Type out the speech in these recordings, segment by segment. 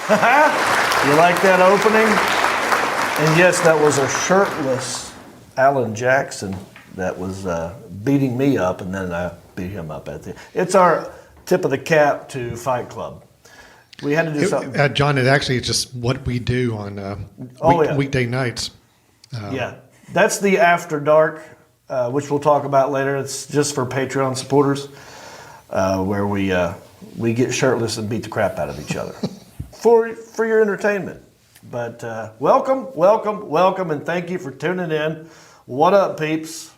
You like that opening? And yes, that was a shirtless Alan Jackson that was beating me up, and then I beat him up at the. It's our tip of the cap to Fight Club. We had to do something. John, it actually is just what we do on weekday nights. Yeah, that's the After Dark, which we'll talk about later. It's just for Patreon supporters, where we get shirtless and beat the crap out of each other for your entertainment. But welcome, and thank you for tuning in. What up, peeps?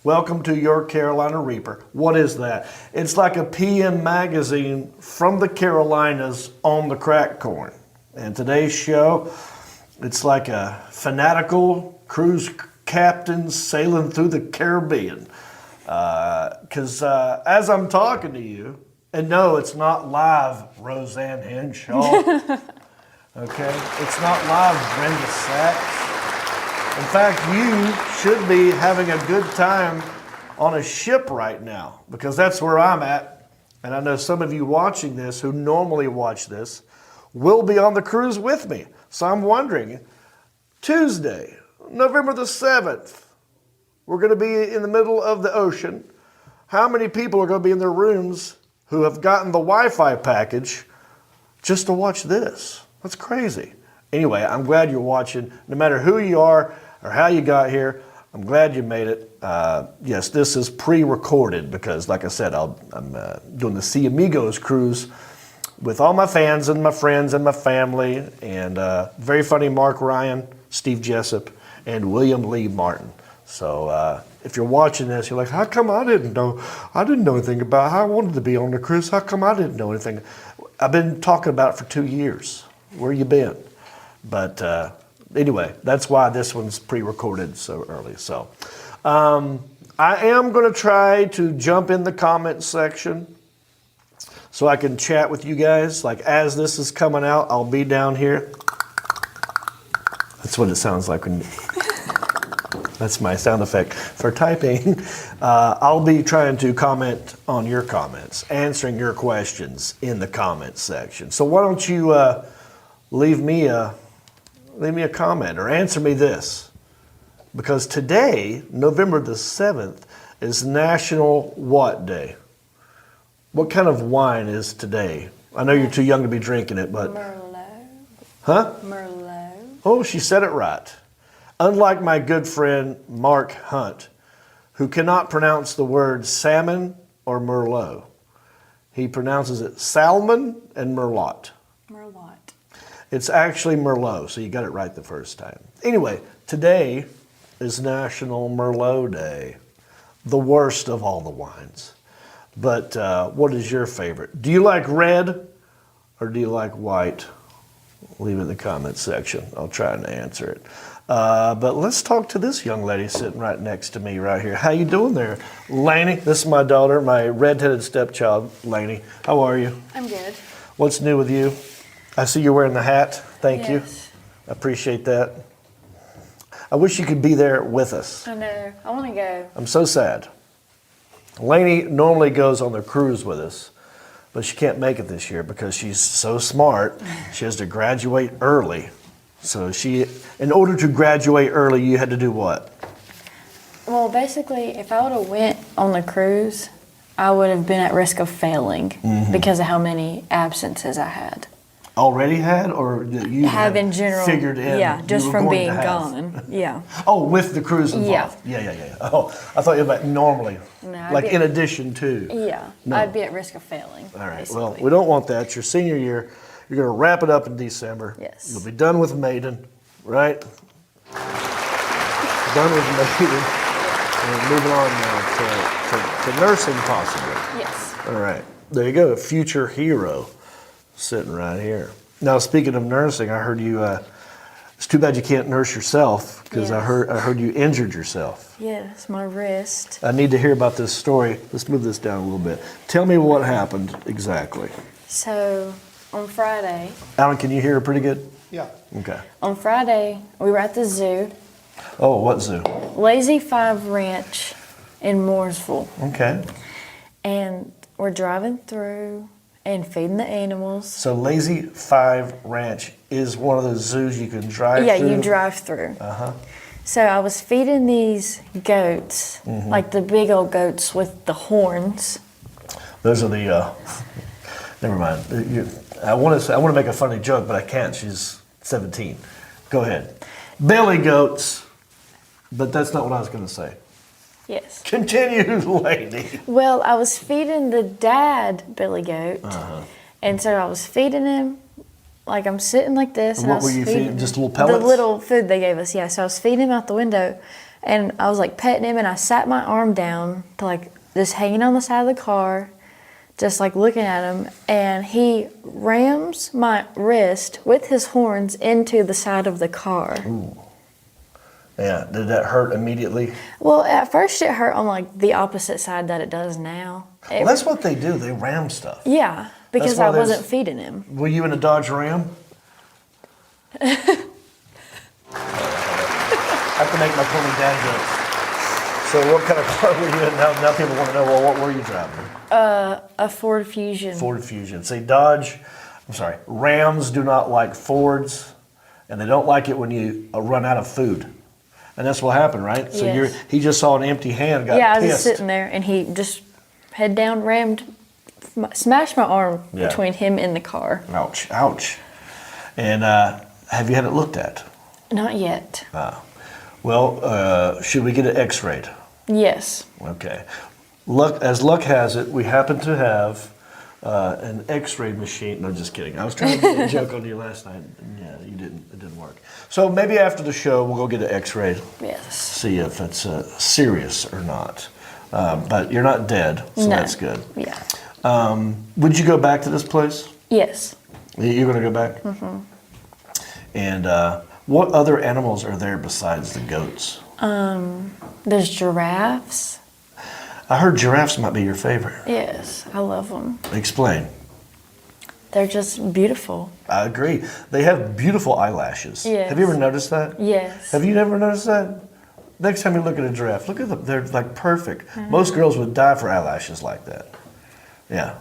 Welcome to your Carolina Reeper. What is that? It's like a PM magazine from the Carolinas on the crack corn. And today's show, it's like a fanatical cruise captain sailing through the Caribbean. Because as I'm talking to you, and no, it's not live Roseanne Henshaw. Okay? It's not live Brenda Sachs. In fact, you should be having a good time on a ship right now, because that's where I'm at. And I know some of you watching this who normally watch this will be on the cruise with me. So I'm wondering, Tuesday, November the 7th, we're going to be in the middle of the ocean. How many people are going to be in their rooms who have gotten the Wi-Fi package just to watch this? That's crazy. Anyway, I'm glad you're watching. No matter who you are or how you got here, I'm glad you made it. Yes, this is pre-recorded because, like I said, I'm doing the Amigos cruise with all my fans and my friends and my family, and very funny Mark Ryan, Steve Jessup, and William Lee Martin. So if you're watching this, you're like, how come I didn't know? I didn't know anything about it. I wanted to be on the cruise. How come I didn't know anything? I've been talking about it for 2 years. Where you been? But anyway, that's why this one's pre-recorded so early. So I am going to try to jump in the comment section so I can chat with you guys. Like as this is coming out, I'll be down here. That's what it sounds like when that's my sound effect for typing. I'll be trying to comment on your comments, answering your questions in the comments section. So why don't you leave me a comment or answer me this, because today, November the 7th, is National what Day? What kind of wine is today? I know you're too young to be drinking it, but Merlot. Huh? Merlot. Oh, she said it right. Unlike my good friend Mark Hunt, who cannot pronounce the word salmon or Merlot. He pronounces it salmon and Merlot. Merlot. It's actually Merlot, so you got it right the first time. Anyway, today is National Merlot Day, the worst of all the wines. But what is your favorite? Do you like red or do you like white? Leave it in the comments section. I'll try and answer it. But let's talk to this young lady sitting right next to me right here. How you doing there? Lainey, this is my daughter, my redheaded stepchild, Lainey. How are you? I'm good. What's new with you? I see you're wearing the hat. Thank you. Yes. I appreciate that. I wish you could be there with us. I know. I want to go. I'm so sad. Lainey normally goes on the cruise with us, but she can't make it this year because she's so smart. She has to graduate early. So in order to graduate early, you had to do what? Well, basically, if I would have went on the cruise, I would have been at risk of failing because of how many absences I had. Already had, or you have in general figured in? Yeah, just you were from going being to have? gone. Yeah. Oh, with the cruise involved? Yeah. Oh, I thought you meant normally. No, like in addition to? Yeah. No. I'd be at risk of failing. All right. Basically. Well, we don't want that. Your senior year, you're going to wrap it up in December. Yes. You'll be done with Maiden, right? Done with Maiden. And moving on now to nursing, possibly. Yes. All right. There you go. A future hero sitting right here. Now, speaking of nursing, I heard you. It's too bad you can't nurse yourself because I heard you injured yourself. Yes, my wrist. I need to hear about this story. Let's move this down a little bit. Tell me what happened exactly. So on Friday. Alan, can you hear her pretty good? Yeah. Okay. On Friday, we were at the zoo. Oh, what zoo? Lazy 5 Ranch in Mooresville. Okay. And we're driving through, and feeding the animals. So Lazy 5 Ranch is one of those zoos you can drive Yeah, through? you drive through. So I was feeding these goats, like the big old goats with the horns. Those are the, never mind. I want to make a funny joke, but I can't. She's 17. Go ahead. Billy goats. But that's not what I was going to say. Yes. Continue, lady. Well, I was feeding the dad billy goat. And so I was feeding him, like I'm sitting like this. And I what was were you feeding? Just little The pellets? little food they gave us, yeah. So I was feeding him out the window, and I was like petting him, and I sat my arm down to like just hanging on the side of the car, just like looking at him, and he rams my wrist with his horns into the side of the car. Ooh. Yeah, did that hurt immediately? Well, at first it hurt on like the opposite side that it does now. Well, that's what they do. They ram stuff. Yeah, because why I there's- wasn't feeding him. Were you in a Dodge Ram? I have to make my Tony Dad jokes. So what kind of car were you in? Now people want to know, well, what were you driving? A Ford Fusion. Ford Fusion. See, Rams do not like Fords, and they don't like it when you run out of food. And that's what happened, right? So Yes. he just saw an empty hand, got Yeah, I was pissed. just sitting there, and he just head down rammed, smashed my arm Yeah. between him and the car. Ouch, ouch. And have you had it looked at? Not yet. Well, should we get it x-rayed? Yes. Okay. As luck has it, we happen to have an x-ray machine. No, just kidding. I was trying to get a joke on you last night. Yeah, you didn't. It didn't work. So maybe after the show, we'll go get it x-rayed. Yes. See if it's serious or not. But you're not dead, so No. that's good. Yeah. Would you go back to this place? Yes. You're going to go back? Mm-hmm. And what other animals are there besides the goats? There's giraffes. I heard giraffes might be your favorite. Yes, I love them. Explain. They're just beautiful. I agree. They have beautiful eyelashes. Yes. Have you ever noticed that? Yes. Have you never noticed that? Next time you look at a giraffe, look at them. They're like perfect. Most girls would die for eyelashes like that. Yeah.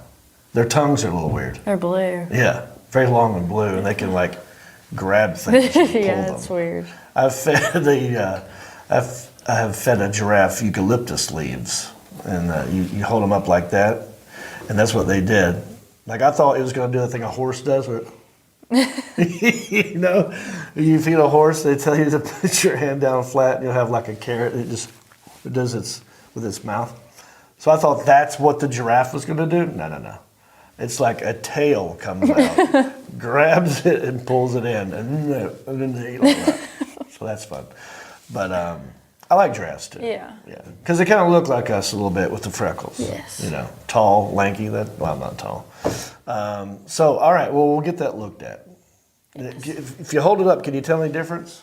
Their tongues are a little weird. They're blue. Yeah. Very long and blue, and they can like grab things and pull Yeah, them. it's weird. I've fed I have fed a giraffe eucalyptus leaves, and you hold them up like that, and that's what they did. Like I thought it was going to do the thing a horse does, where you know, you feed a horse, they tell you to put your hand down flat, and you'll have like a carrot. It does its with its mouth. So I thought that's what the giraffe was going to do. No. It's like a tail comes out, grabs it and pulls it in, and then they eat like that. So that's fun. But I like giraffes too. Yeah. Because they kind of look like us a little bit with the freckles. Yes. You know, tall, lanky. Well, I'm not tall. So, all right. Well, we'll get that looked at. If you hold it up, can you tell any difference?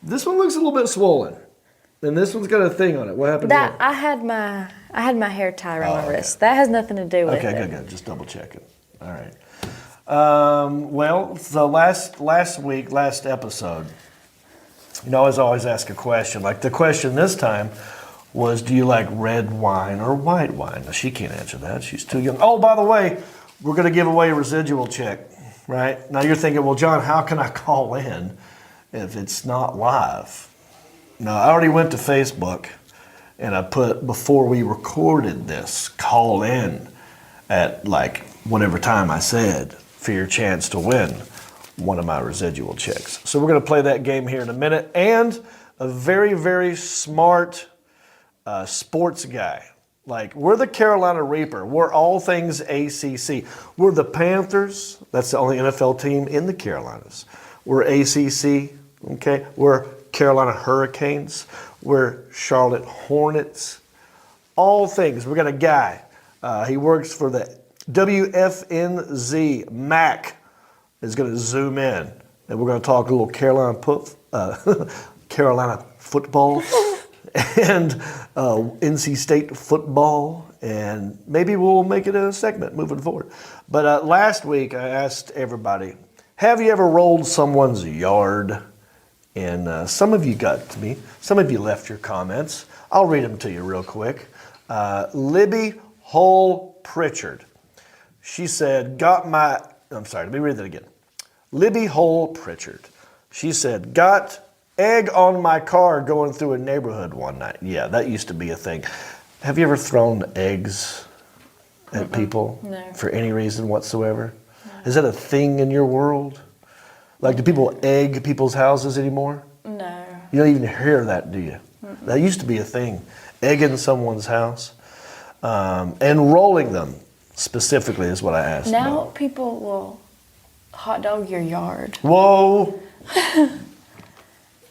This one looks a little bit swollen, and this one's got a thing on it. What happened? That here? I had my hair tied around my okay. wrist. That has nothing to do with it. Okay, good. Just double check it. All right. Well, so last episode, you know, I always ask a question. Like the question this time was, do you like red wine or white wine? Now, she can't answer that. She's too young. Oh, by the way, we're going to give away a residual check, right? Now you're thinking, well, John, how can I call in if it's not live? No, I already went to Facebook and I put, before we recorded this, call in at like whatever time I said for your chance to win one of my residual checks. So we're going to play that game here in a minute. And a very, very smart sports guy. Like, we're the Carolina Reaper. We're all things ACC. We're the Panthers. That's the only NFL team in the Carolinas. We're ACC, okay? We're Carolina Hurricanes. We're Charlotte Hornets. All things. We got a guy. He works for the WFNZ. Mac is going to zoom in, and we're going to talk a little Carolina football and NC State football, and maybe we'll make it a segment moving forward. But last week I asked everybody, have you ever rolled someone's yard? And some of you got to me. Some of you left your comments. I'll read them to you real quick. Libby Hull Pritchard. She said, I'm sorry, let me read that again. Libby Hole Pritchard. She said, got egg on my car going through a neighborhood one night. Yeah, that used to be a thing. Have you ever thrown eggs at people? No. For any reason whatsoever? No. Is that a thing in your world? Like, do people egg people's houses anymore? No. You don't even hear that, do you? Mm-mm. That used to be a thing. Egging someone's house. And rolling them, specifically, is what I asked Now about. people will hot dog your yard. Whoa!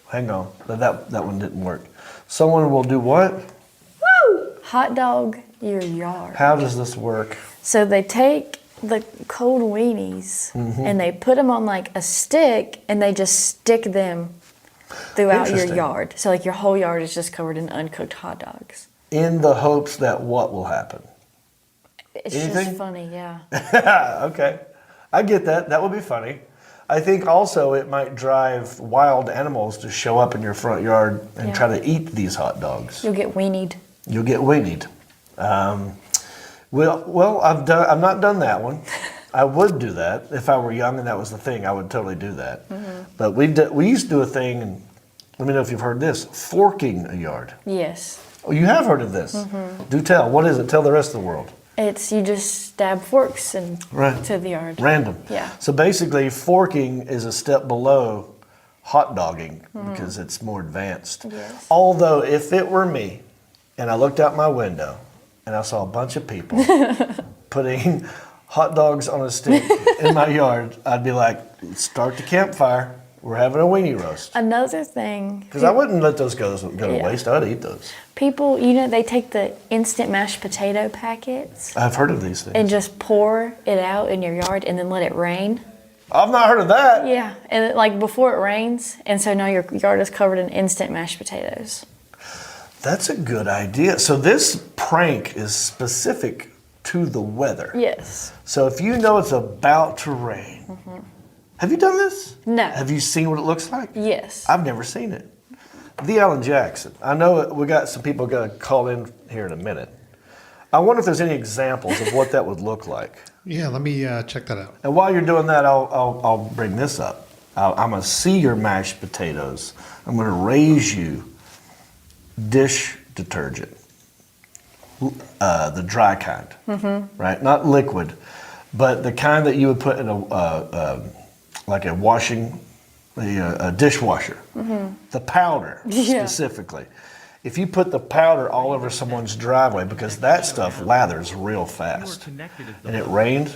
Hang on. That one didn't work. Someone will do what? Woo! Hot dog your yard. How does this work? So they take the cold weenies and they put them on like a stick and they just stick them throughout your yard. So like your whole yard is just covered in uncooked hot dogs. In the hopes that what will happen? It's Anything? just funny, yeah. Okay. I get that. That would be funny. I think also it might drive wild animals to show up in your front yard and try to eat these hot dogs. You'll get weenied. You'll get weenied. Well, I've not done that one. I would do that if I were young and that was the thing. I would totally do that. Mm-hmm. But we used to do a thing, and let me know if you've heard this: forking a yard. Yes. Oh, you have heard of this? Mm-hmm. Do tell. What is it? Tell the rest of the world. It's you just stab forks to the yard. Random. Yeah. So basically, forking is a step below hot dogging because it's more advanced. Yes. Although, if it were me, and I looked out my window and I saw a bunch of people putting hot dogs on a stick in my yard, I'd be like, start the campfire. We're having a weenie roast. Another thing. Because I wouldn't let those go to waste. I'd eat those. People, they take the instant mashed potato packets. I've heard of these things. And just pour it out in your yard and then let it rain. I've not heard of that. Yeah, and like before it rains, and so now your yard is covered in instant mashed potatoes. That's a good idea. So this prank is specific to the weather. Yes. So if you know it's about to rain, have you done this? No. Have you seen what it looks like? Yes. I've never seen it. The Alan Jackson. I know we got some people going to call in here in a minute. I wonder if there's any examples of what that would look like. Yeah, let me check that out. And while you're doing that, I'll bring this up. I'm going to see your mashed potatoes. I'm going to raise you dish detergent, the dry kind, right? Not liquid, but the kind that you would put in a dishwasher. The powder specifically. If you put the powder all over someone's driveway, because that stuff lathers real fast, and it rained,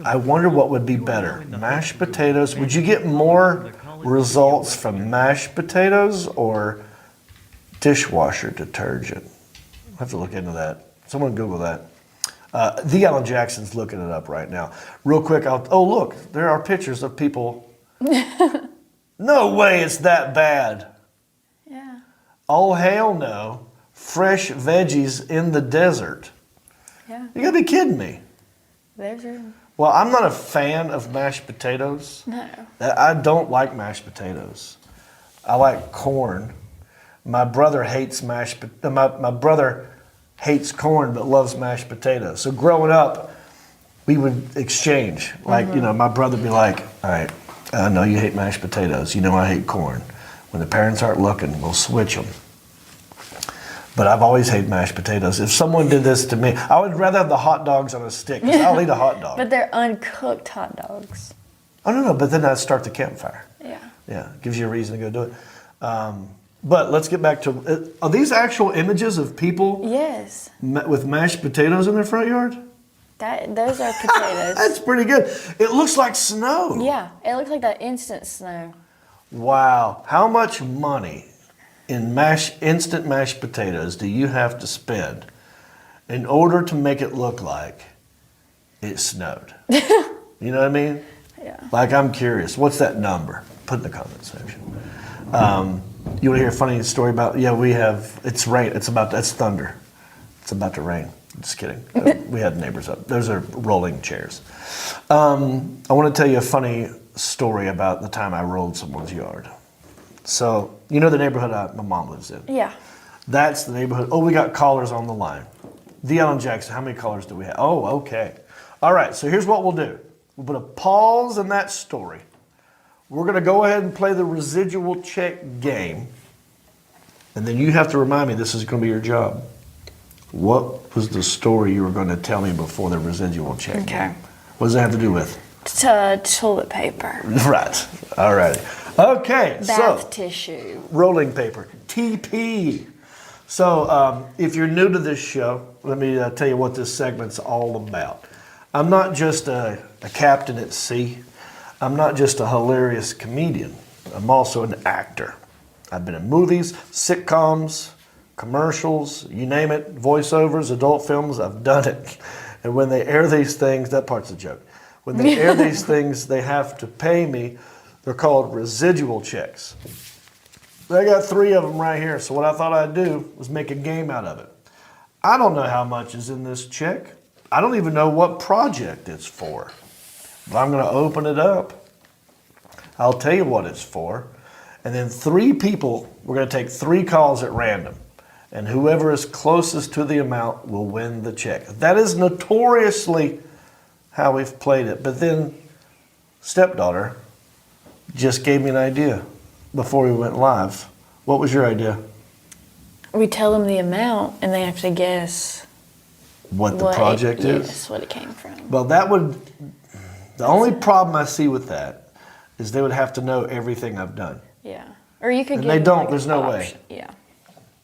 I wonder what would be better. Mashed potatoes, would you get more results from mashed potatoes or dishwasher detergent? I'll have to look into that. Someone Google that. The Alan Jackson's looking it up right now. Real quick, look, there are pictures of people. No way it's that bad. Yeah. Oh, hell no. Fresh veggies in the desert. Yeah. You gotta be kidding me. There's your... Well, I'm not a fan of mashed potatoes. No. I don't like mashed potatoes. I like corn. My brother hates my brother hates corn but loves mashed potatoes. So growing up, we would exchange. Like, my brother would be like, all right, I know you hate mashed potatoes. You know I hate corn. When the parents aren't looking, we'll switch them. But I've always hated mashed potatoes. If someone did this to me, I would rather have the hot dogs on a stick, because I'll eat a hot dog. But they're uncooked hot dogs. Oh, no, but then I'd start the campfire. Yeah. Yeah, gives you a reason to go do it. But let's get back to, are these actual images of people Yes. with mashed potatoes in their front yard? Those are potatoes. That's pretty good. It looks like snow. Yeah, it looks like that instant snow. Wow. How much money in instant mashed potatoes do you have to spend in order to make it look like it snowed? You know what I mean? Yeah. Like, I'm curious. What's that number? Put in the comment section. You want to hear a funny story about? Yeah, we have. It's rain. That's thunder. It's about to rain. Just kidding. We had neighbors up. Those are rolling chairs. I want to tell you a funny story about the time I rolled someone's yard. So, you know the neighborhood my mom lives in? Yeah. That's the neighborhood. Oh, we got callers on the line. The Alan Jackson, how many callers do we have? Oh, okay. All right, so here's what we'll do. We'll put a pause in that story. We're going to go ahead and play the residual check game. And then you have to remind me, this is going to be your job. What was the story you were going to tell me before the residual check game? What does it have to do with? Toilet paper. Right. All right. Okay. Bath tissue. Rolling paper. TP. So if you're new to this show, let me tell you what this segment's all about. I'm not just a captain at sea. I'm not just a hilarious comedian. I'm also an actor. I've been in movies, sitcoms, commercials, you name it, voiceovers, adult films, I've done it. And when they air these things, that part's a joke. When they air these things, they have to pay me. They're called residual checks. I got 3 of them right here. So what I thought I'd do was make a game out of it. I don't know how much is in this check. I don't even know what project it's for. But I'm going to open it up. I'll tell you what it's for. And then 3 people, we're going to take 3 calls at random. And whoever is closest to the amount will win the check. That is notoriously how we've played it. But then stepdaughter just gave me an idea before we went live. What was your idea? We tell them the amount and they have to guess what the project is? Yes, what it came from. Well, that would, the only problem I see with that is they would have to know everything I've done. Yeah. Or you could And give they them don't, like there's an no option. way. Yeah.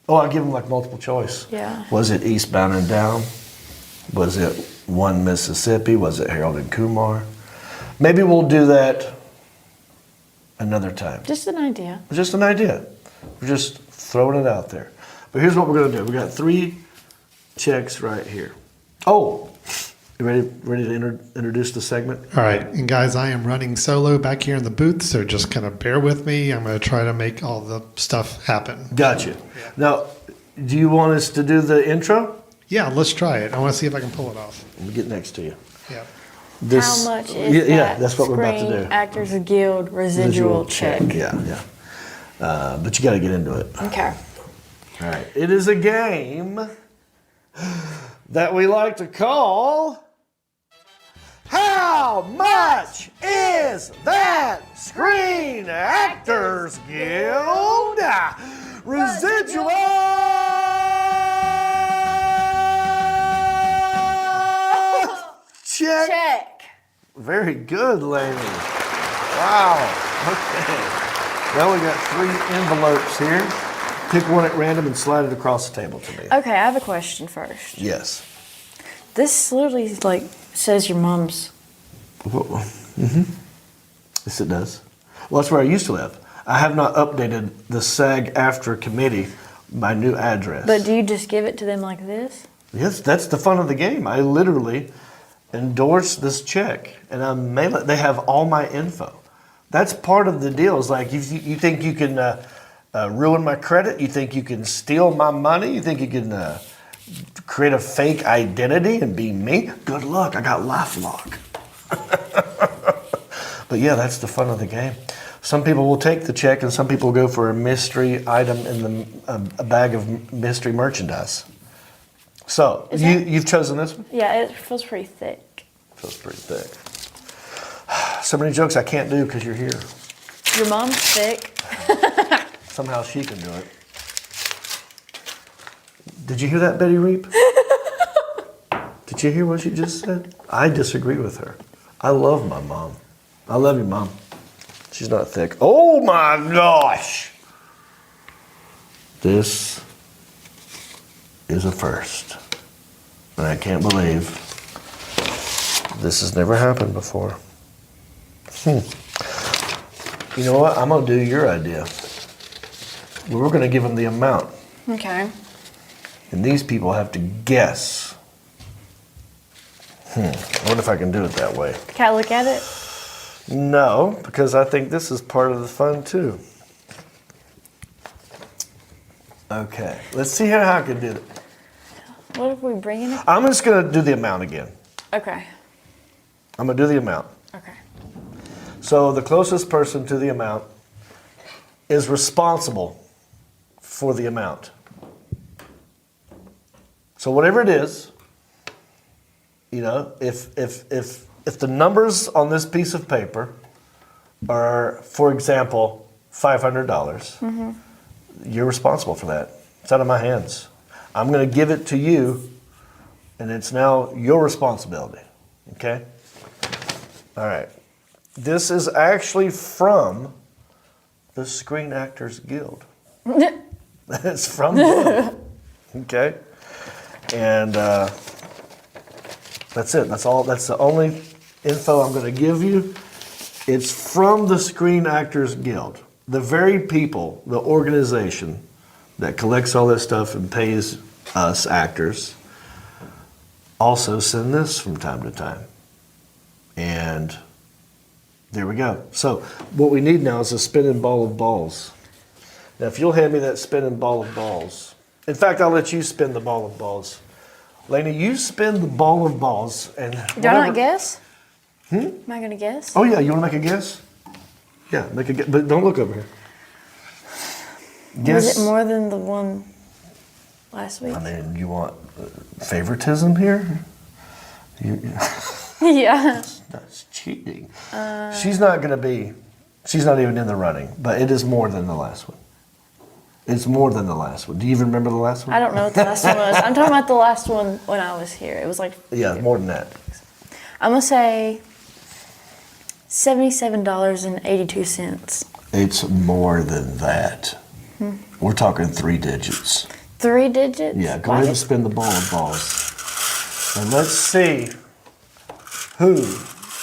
Oh, I'll give them like multiple choice. Yeah. Was it Eastbound and Down? Was it One Mississippi? Was it Harold and Kumar? Maybe we'll do that another time. Just an idea. Just an idea. We're just throwing it out there. But here's what we're going to do. We got 3 checks right here. Oh, you ready to introduce the segment? All right. And guys, I am running solo back here in the booth, so just kind of bear with me. I'm going to try to make all the stuff happen. Gotcha. Now, do you want us to do the intro? Yeah, let's try it. I want to see if I can pull it off. Let me get next to you. Yeah. This, How much is that that's what we're about to Screen do. Actors Guild residual check? Yeah. But you got to get into it. Okay. All right. It is a game that we like to call How Much Is That Screen Actors Guild Residual Check? Very good, Lainey. Wow. Okay. Now we got 3 envelopes here. Pick one at random and slide it across the table to me. Okay, I have a question first. Yes. This literally like says your mom's. Mm-hmm. Yes, it does. Well, that's where I used to live. I have not updated the SAG-AFTRA committee, my new address. But do you just give it to them like this? Yes, that's the fun of the game. I literally endorse this check, and I mail it. They have all my info. That's part of the deal. Is like, you think you can ruin my credit? You think you can steal my money? You think you can create a fake identity and be me? Good luck. I got LifeLock. But yeah, that's the fun of the game. Some people will take the check, and some people go for a mystery item in a bag of mystery merchandise. So you've chosen this one? Yeah, it feels pretty thick. Feels pretty thick. So many jokes I can't do because you're here. Your mom's thick. Somehow she can do it. Did you hear that, Betty Reep? Did you hear what she just said? I disagree with her. I love my mom. I love you, Mom. She's not thick. Oh my gosh! This is a first. And I can't believe this has never happened before. You know what? I'm going to do your idea. We're going to give them the amount. Okay. And these people have to guess. I wonder if I can do it that way. Can I look at it? No, because I think this is part of the fun too. Okay, let's see how I can do it. What if we bring it? I'm just going to do the amount again. Okay. I'm going to do the amount. Okay. So the closest person to the amount is responsible for the amount. So whatever it is, You know, if the numbers on this piece of paper are, for example, $500, you're responsible for that. It's out of my hands. I'm going to give it to you, and it's now your responsibility. Okay? All right. This is actually from the Screen Actors Guild. It's from them. Okay? And that's it. That's all. That's the only info I'm going to give you. It's from the Screen Actors Guild. The very people, the organization that collects all this stuff and pays us actors also send this from time to time. And there we go. So what we need now is a spinning ball of balls. Now, if you'll hand me that spinning ball of balls. In fact, I'll let you spin the ball of balls. Lainey, you spin the ball of balls. And Do I not guess? Am I going to guess? Oh, yeah. You want to make a guess? Yeah, make a guess. But don't look over here. Guess. Was it more than the one last week? I mean, you want favoritism here? Yeah. That's cheating. She's not even in the running, but it is more than the last one. It's more than the last one. Do you even remember the last one? I don't know what the last one was. I'm talking about the last one when I was here. It was like... Yeah, more than that. I'm going to say $77.82. It's more than that. We're talking 3 digits. 3 digits? Yeah, go ahead and spin the ball of balls. And let's see who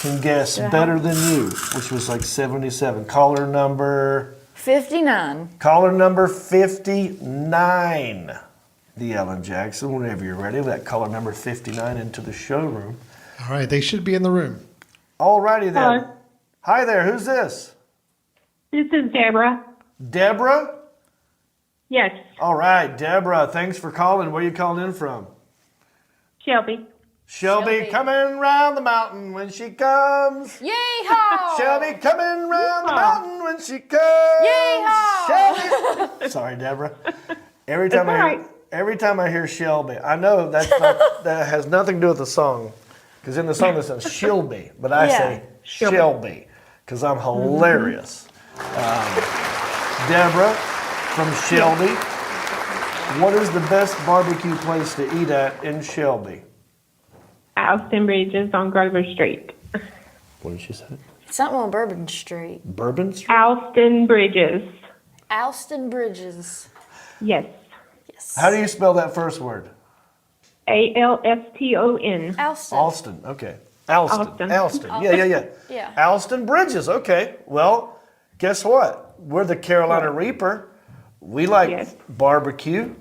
can guess better than you, which was like 77. Caller number... 59. Caller number 59. The Ellen Jackson, whenever you're ready, let caller number 59 into the showroom. All right, they should be in the room. All righty then. Hello. Hi there, who's this? This is Deborah. Deborah? Yes, All right, Deborah, thanks for calling. Where are you calling in from? Shelby. Shelby, Shelby. coming round the mountain when she comes. Yeehaw! Shelby coming round the mountain when she comes. Yeehaw! Shelby. Sorry, Deborah. Every time It's all right. every time I hear Shelby, I know that has nothing to do with the song, because in the song it says Shelby, but I say Shelby because I'm hilarious. Deborah from Shelby. What is the best barbecue place to eat at in Shelby? Alston Bridges on Grover Street. What did she say? Something on Bourbon Street. Bourbon Street? Alston Bridges. Alston Bridges. Yes. Yes. How do you spell that first word? Alston. Alston. Alston. Okay. Alston. Alston. Yeah. Yeah. Alston Bridges. Okay. Well, guess what? We're the Carolina Reeper. We like Yes. barbecue.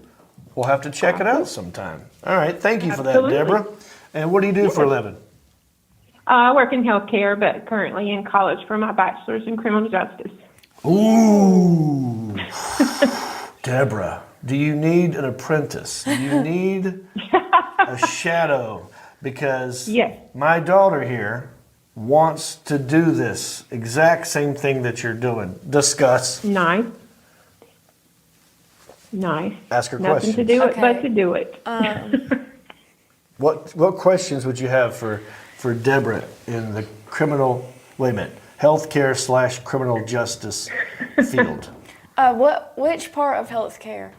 We'll have to check it out sometime. All right. Thank you for that, Absolutely. Deborah. And what do you do for a living? I work in healthcare, but currently in college for my bachelor's in criminal justice. Ooh. Deborah, do you need an apprentice? Do you need a shadow? Because Yes. my daughter here wants to do this exact same thing that you're doing. Discuss. Nice. Nice. Ask her Nothing to questions. do it Okay. but to do it. What questions would you have for Deborah in the healthcare/criminal justice field? Which part of healthcare?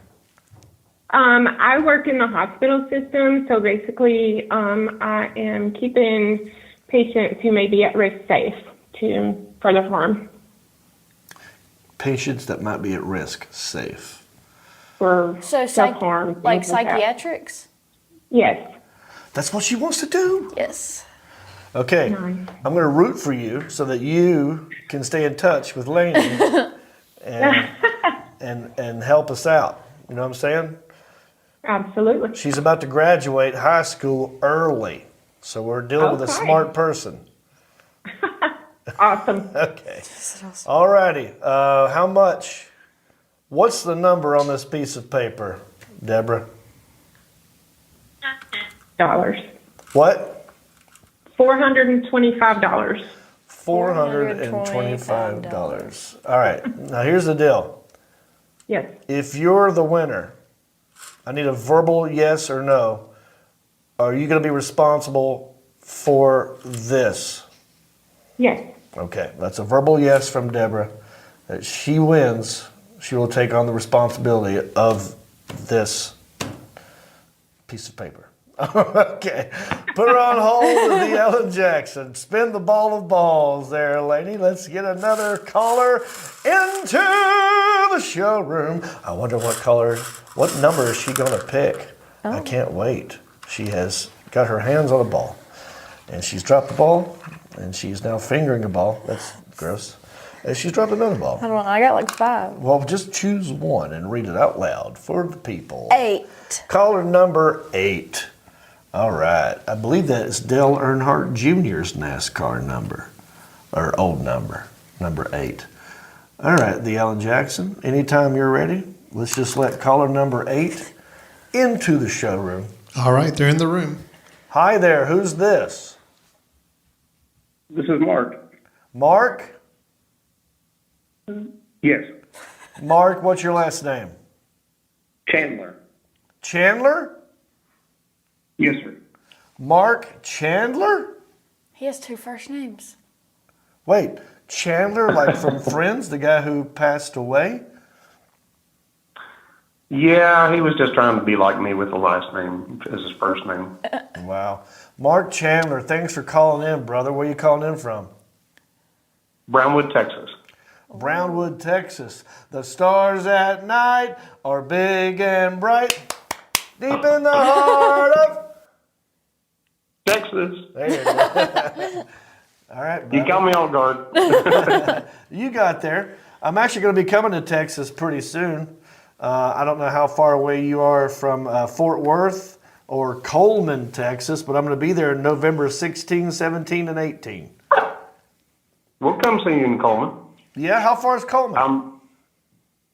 I work in the hospital system, so basically I am keeping patients who may be at risk safe to further harm Patients that might be at risk safe. or So self-harm. like things that. psychiatrics? Yes. That's what she wants to do. Yes. Okay, Nice. I'm going to root for you so that you can stay in touch with Lainey and help us out. You know what I'm saying? Absolutely. She's about to graduate high school early, so we're dealing with a Okay. smart person. Awesome. Okay. All righty. How much? What's the number on this piece of paper, Deborah? Dollars. What? $425. $425. All right. Now here's the deal. Yes. If you're the winner, I need a verbal yes or no. Are you going to be responsible for this? Yes. Okay, that's a verbal yes from Deborah. That she wins, she will take on the responsibility of this piece of paper. Okay, put her on hold with the Ellen Jackson. Spin the ball of balls there, Lainey. Let's get another caller into the showroom. I wonder what number is she going to pick? I can't wait. She has got her hands on a ball, and she's dropped the ball, and she's now fingering a ball. That's gross. And she's dropped another ball. I don't know. I got like 5. Well, just choose one and read it out loud for the people. 8. Caller number 8. All right. I believe that is Dale Earnhardt Jr.'s NASCAR number, or old number 8. All right, the Ellen Jackson. Anytime you're ready, let's just let caller number 8 into the showroom. All right, they're in the room. Hi there. Who's this? This is Mark. Mark? Yes. Mark, what's your last name? Chandler. Chandler? Yes, sir. Mark Chandler? He has 2 first names. Wait, Chandler, like from Friends, the guy who passed away? Yeah, he was just trying to be like me with the last name as his first name. Wow. Mark Chandler, thanks for calling in, brother. Where are you calling in from? Brownwood, Texas. Brownwood, Texas. The stars at night are big and bright, deep in the heart of Texas. There you go. All right, You buddy. caught me off guard. You got there. I'm actually going to be coming to Texas pretty soon. I don't know how far away you are from Fort Worth or Coleman, Texas, but I'm going to be there November 16, 17, and 18. We'll come see you in Coleman. Yeah, how far is Coleman? I'm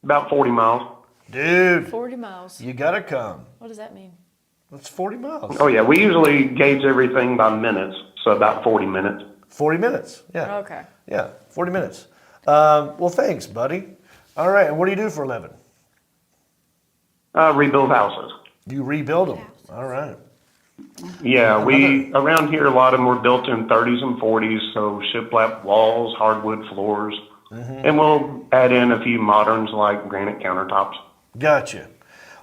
about 40 miles. Dude, 40 miles. you got to come. What does that mean? That's 40 miles. Oh, yeah, we usually gauge everything by minutes, so about 40 minutes. 40 minutes, yeah. Okay. Yeah, 40 minutes. Well, thanks, buddy. All right, and what do you do for a living? Rebuild houses. You rebuild them. All right. Yeah, around here, a lot of them were built in 30s and 40s, so shiplap walls, hardwood floors, and we'll add in a few moderns like granite countertops. Gotcha.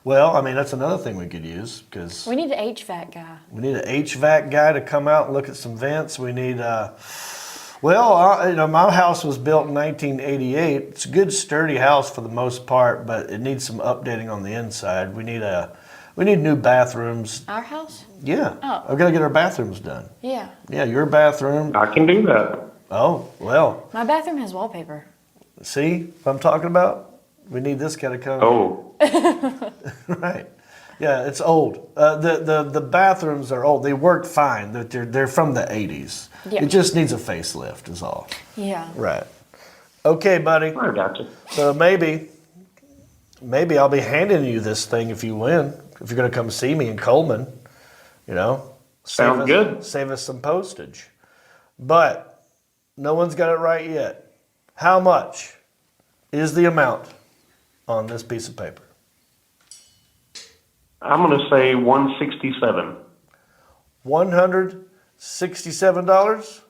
Well, I mean, that's another thing we could use because We need an HVAC guy. we need an HVAC guy to come out and look at some vents. We need, my house was built in 1988. It's a good, sturdy house for the most part, but it needs some updating on the inside. We need new bathrooms. Our house? Yeah. Oh. I've got to get our bathrooms done. Yeah. Yeah, your bathroom. I can do that. Oh, well, My bathroom has wallpaper. see what I'm talking about? We need this guy to come. Oh, Right. Yeah, it's old. The bathrooms are old. They work fine. They're from the 80s. Yeah. It just needs a facelift is all. Yeah. Right. Okay, buddy. I got you. So maybe I'll be handing you this thing if you win. If you're going to come see me in Coleman, Sounds good. Save us some postage. But no one's got it right yet. How much is the amount on this piece of paper? I'm going to say 167. $167?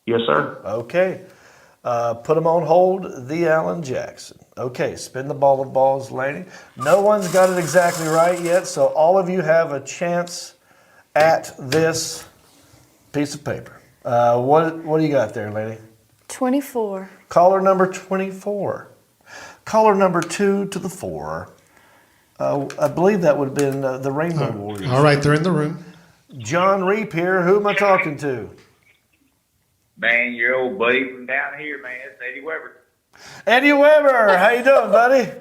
Yes, sir. Okay. Put them on hold, the Alan Jackson. Okay, spin the ball of balls, Lainey. No one's got it exactly right yet, so all of you have a chance at this piece of paper. What do you got there, Lainey? 24. Caller number 24. Caller number 2 to the 4. I believe that would have been the Rainbow Warriors. All right, they're in the room. Jon Reep here. Who am I talking to? Man, your old buddy from down here, man. It's Eddie Weber. Eddie Weber. How you doing, buddy?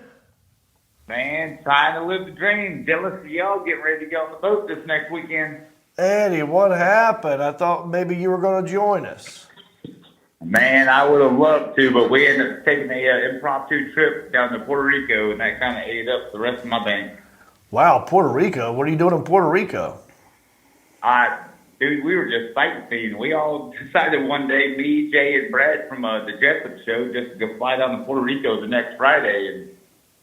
Man, trying to live the dream. Jealous of y'all getting ready to go on the boat this next weekend. Eddie, what happened? I thought maybe you were going to join us. Man, I would have loved to, but we ended up taking a impromptu trip down to Puerto Rico, and that kind of ate up the rest of my bank. Wow, Puerto Rico. What are you doing in Puerto Rico? Dude, we were just sightseeing. We all decided one day, me, Jay, and Brad from the Jessup show, just to go fly down to Puerto Rico the next Friday. And,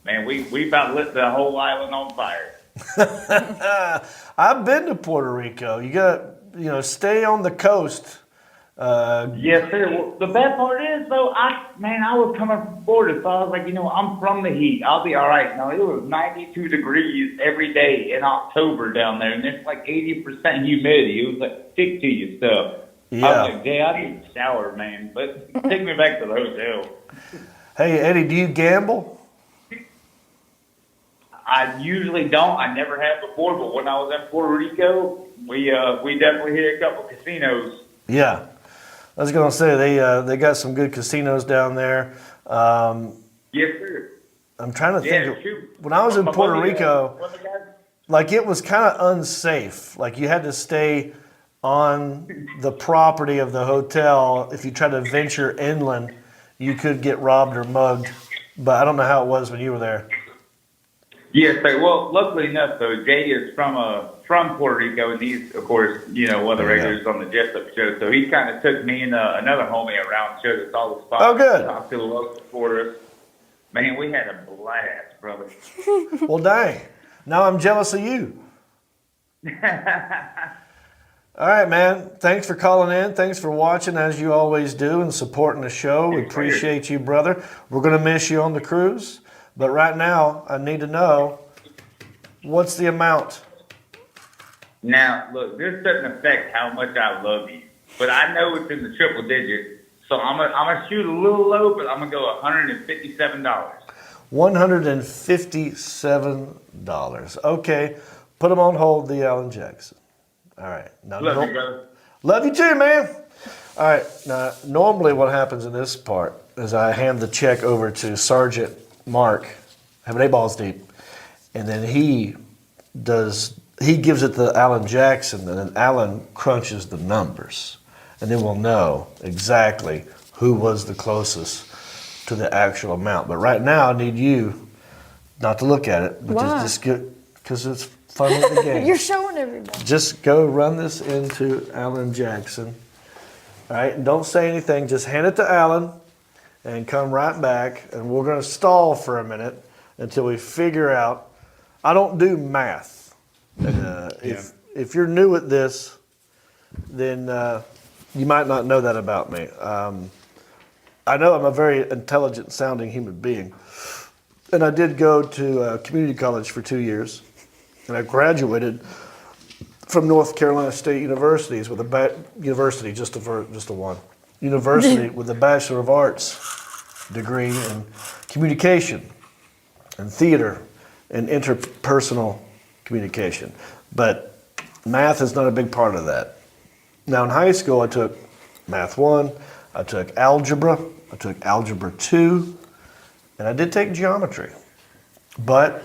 man, we about lit the whole island on fire. I've been to Puerto Rico. You got stay on the coast. Yes, sir. Well, the best part is, though, I was coming from Florida, so I was like, I'm from the heat. I'll be all right. No, it was 92 degrees every day in October down there, and it's like 80% humidity. It was like stick to you stuff. Yeah. I was like, Jay, I need a shower, man, but take me back to the hotel. Hey, Eddie, do you gamble? I usually don't. I never have before, but when I was in Puerto Rico, we definitely hit a couple casinos. Yeah. I was going to say, they got some good casinos down there. Yes, sir. I'm trying to think. Shoot. When I was in Puerto Rico, like it was kind of unsafe. Like you had to stay on the property of the hotel. If you tried to venture inland, you could get robbed or mugged. But I don't know how it was when you were there. Yes, sir. Well, luckily enough, though, Jay is from Puerto Rico, and he's, of course, one of the regulars on the Jessup show. So he kind of took me and another homie around, showed us all the spots. Oh, good. Talked to the local supporters. Man, we had a blast, brother. Well, dang. Now I'm jealous of you. All right, man. Thanks for calling in. Thanks for watching, as you always do, and supporting the show. We appreciate you, brother. We're going to miss you on the cruise. But right now, I need to know, what's the amount? Now, look, this doesn't affect how much I love you, but I know it's in the triple digits, so I'm gonna shoot a little low, but I'm gonna go $157. $157. Okay, put them on hold, the Alan Jackson. All right. Now, Love you, brother. Love you too, man. All right. Now, normally what happens in this part is I hand the check over to Sergeant Mark, having 8 balls deep, and then he gives it to Alan Jackson, and then Alan crunches the numbers, and then we'll know exactly who was the closest to the actual amount. But right now, I need you not to look at it, but Why? just get, because it's fun with the game. You're showing everybody. Just go run this into Alan Jackson. All right, and don't say anything. Just hand it to Alan and come right back, and we're going to stall for a minute until we figure out. I don't do math. If you're new at this, then you might not know that about me. I know I'm a very intelligent sounding human being, and I did go to community college for 2 years, and I graduated from North Carolina State University with a university with a Bachelor of Arts degree in communication and theater and interpersonal communication. But math is not a big part of that. Now in high school I took Math 1, I took Algebra, I took Algebra 2, and I did take Geometry. But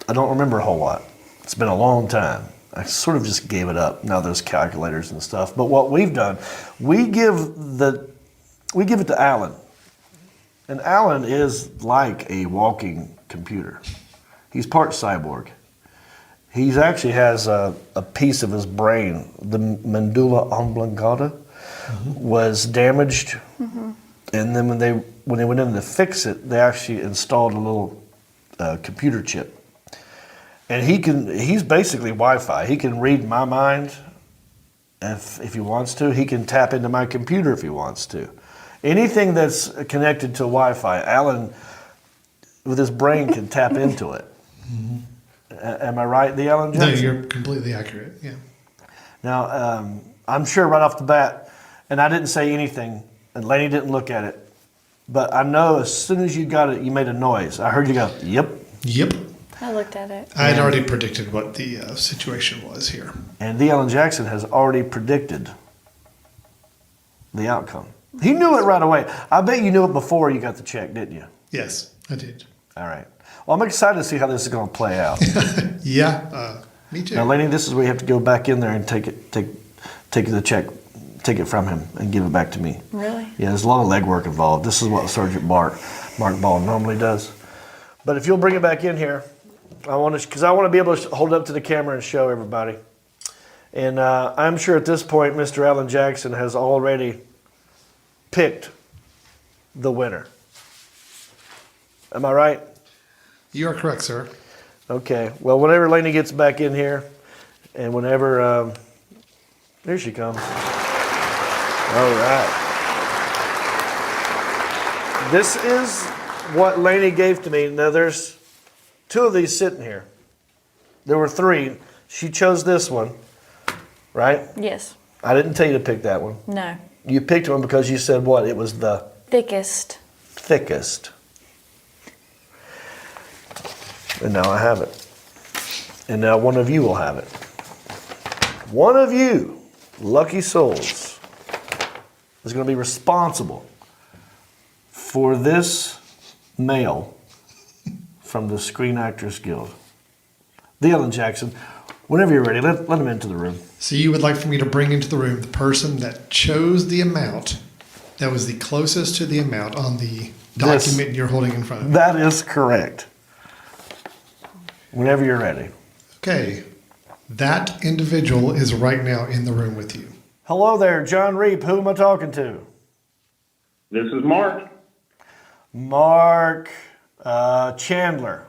I don't remember a whole lot. It's been a long time. I sort of just gave it up. Now there's calculators and stuff. But what we've done, we give it to Alan. And Alan is like a walking computer. He's part cyborg. He actually has a piece of his brain, the medulla oblongata, was damaged. And then when they went in to fix it, they actually installed a little computer chip. And he's basically Wi-Fi. He can read my mind if he wants to. He can tap into my computer if he wants to. Anything that's connected to Wi-Fi, Alan, with his brain, can tap into it. Am I right, the Alan Jackson? No, you're completely accurate, yeah. Now, I'm sure right off the bat, and I didn't say anything, and Lainey didn't look at it, but I know as soon as you got it, you made a noise. I heard you go, yep. Yep. I looked at it. I had already predicted what the situation was here. And the Alan Jackson has already predicted the outcome. He knew it right away. I bet you knew it before you got the check, didn't you? Yes, I did. All right. Well, I'm excited to see how this is going to play out. Yeah, me too. Now, Lainey, this is where you have to go back in there and take the check, take it from him and give it back to me. Really? Yeah, there's a lot of legwork involved. This is what Sergeant Mark Ball normally does. But if you'll bring it back in here, because I want to be able to hold it up to the camera and show everybody. And I'm sure at this point, Mr. Alan Jackson has already picked the winner. Am I right? You are correct, sir. Okay. Well, whenever Lainey gets back in here, and whenever Here she comes. All right. This is what Lainey gave to me. Now there's 2 of these sitting here. There were 3. She chose this one, right? Yes. I didn't tell you to pick that one. No. You picked one because you said what? It was the Thickest. thickest. And now I have it. And now one of you will have it. One of you, lucky souls, is going to be responsible for this mail from the Screen Actors Guild. Dylan Jackson, whenever you're ready, let him into the room. So you would like for me to bring into the room the person that chose the amount that was the closest to the amount on the document you're holding in front of you. That is correct. Whenever you're ready. Okay. That individual is right now in the room with you. Hello there, Jon Reep. Who am I talking to? This is Mark. Mark Chandler.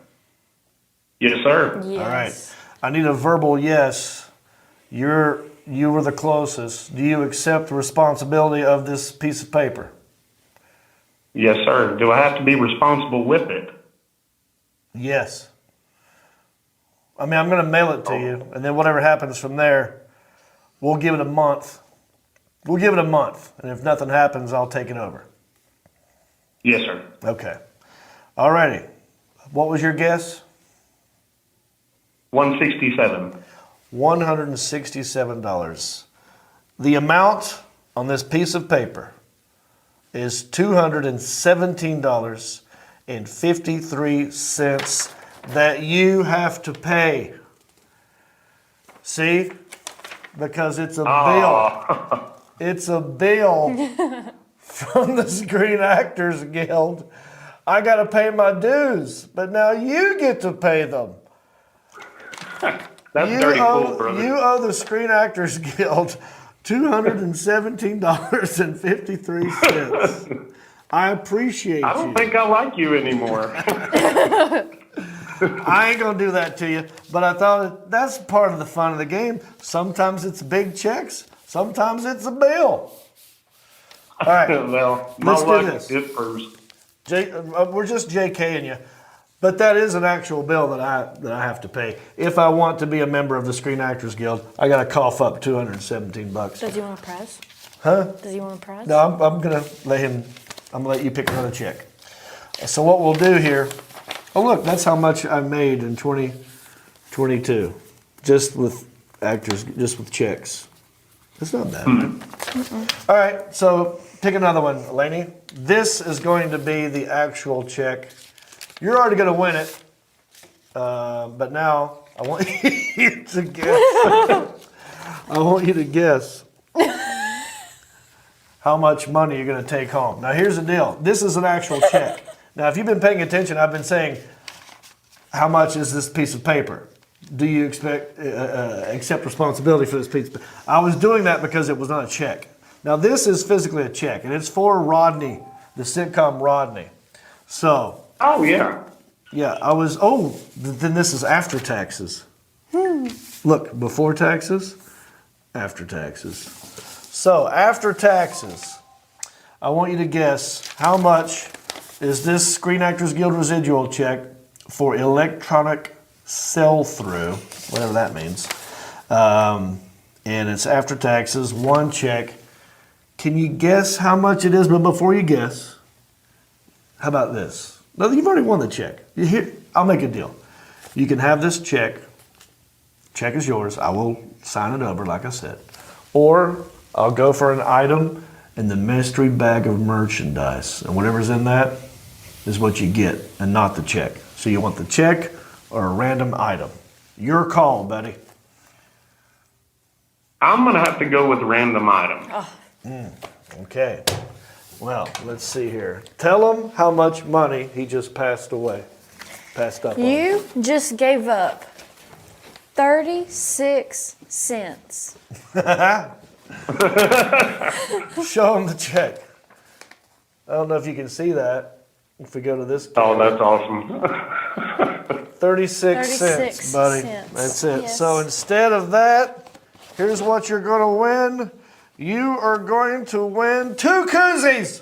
Yes, sir. Yes. All right. I need a verbal yes. You were the closest. Do you accept the responsibility of this piece of paper? Yes, sir. Do I have to be responsible with it? Yes. I mean, I'm going to mail it to you, and then whatever happens from there, we'll give it a month. We'll give it a month, and if nothing happens, I'll take it over. Yes, sir. Okay. All righty. What was your guess? 167. $167. The amount on this piece of paper is $217.53 that you have to pay. See? Because it's a bill. It's a bill from the Screen Actors Guild. I got to pay my dues, but now you get to pay them. That's dirty cool, brother. You owe the Screen Actors Guild $217.53. I appreciate you. I don't think I like you anymore. I ain't gonna do that to you, but I thought that's part of the fun of the game. Sometimes it's big checks, sometimes it's a bill. All right, Well, my let's do luck this. differs. We're just JKing you, but that is an actual bill that I have to pay. If I want to be a member of the Screen Actors Guild, I gotta cough up $217. Does he want a prize? Huh? Does he want a prize? No, I'm gonna let you pick another check. So what we'll do here, oh look, that's how much I made in 2022. Just with checks. It's not bad. All right, so pick another one, Lainey. This is going to be the actual check. You're already gonna win it. But now I want you to guess. I want you to guess how much money you're going to take home. Now, here's the deal. This is an actual check. Now, if you've been paying attention, I've been saying, how much is this piece of paper? Do you accept responsibility for this piece of paper? I was doing that because it was not a check. Now, this is physically a check, and it's for Rodney, the sitcom Rodney. So, Oh, yeah. yeah, then this is after taxes. Look, before taxes, after taxes. So, after taxes, I want you to guess how much is this Screen Actors Guild residual check for electronic sell-through, whatever that means. And it's after taxes, one check. Can you guess how much it is? But before you guess, how about this? No, you've already won the check. Here, I'll make a deal. You can have this check. Check is yours. I will sign it over, like I said. Or I'll go for an item in the mystery bag of merchandise. And whatever's in that is what you get and not the check. So you want the check or a random item. Your call, buddy. I'm going to have to go with random item. Okay. Well, let's see here. Tell him how much money he just passed up on. You just gave up 36 cents. Show him the check. I don't know if you can see that. If we go to this Oh, camera. that's awesome. 36 cents, buddy. cents. That's it. Yes. So instead of that, Here's what you're going to win. You are going to win 2 koozies.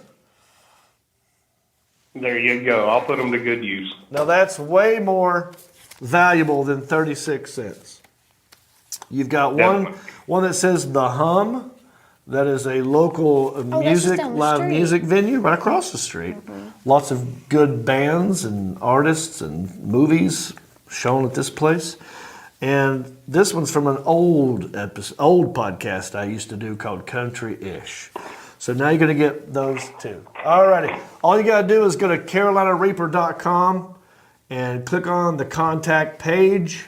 There you go. I'll put them to good use. Now that's way more valuable than 36 cents. You've got one that says The Hum. That is a local that's just down the live street. music venue right across the street. Lots of good bands and artists and movies shown at this place. And this one's from an old podcast I used to do called Country-ish. So now you're going to get those too. Alrighty. All you got to do is go to carolinareeper.com and click on the contact page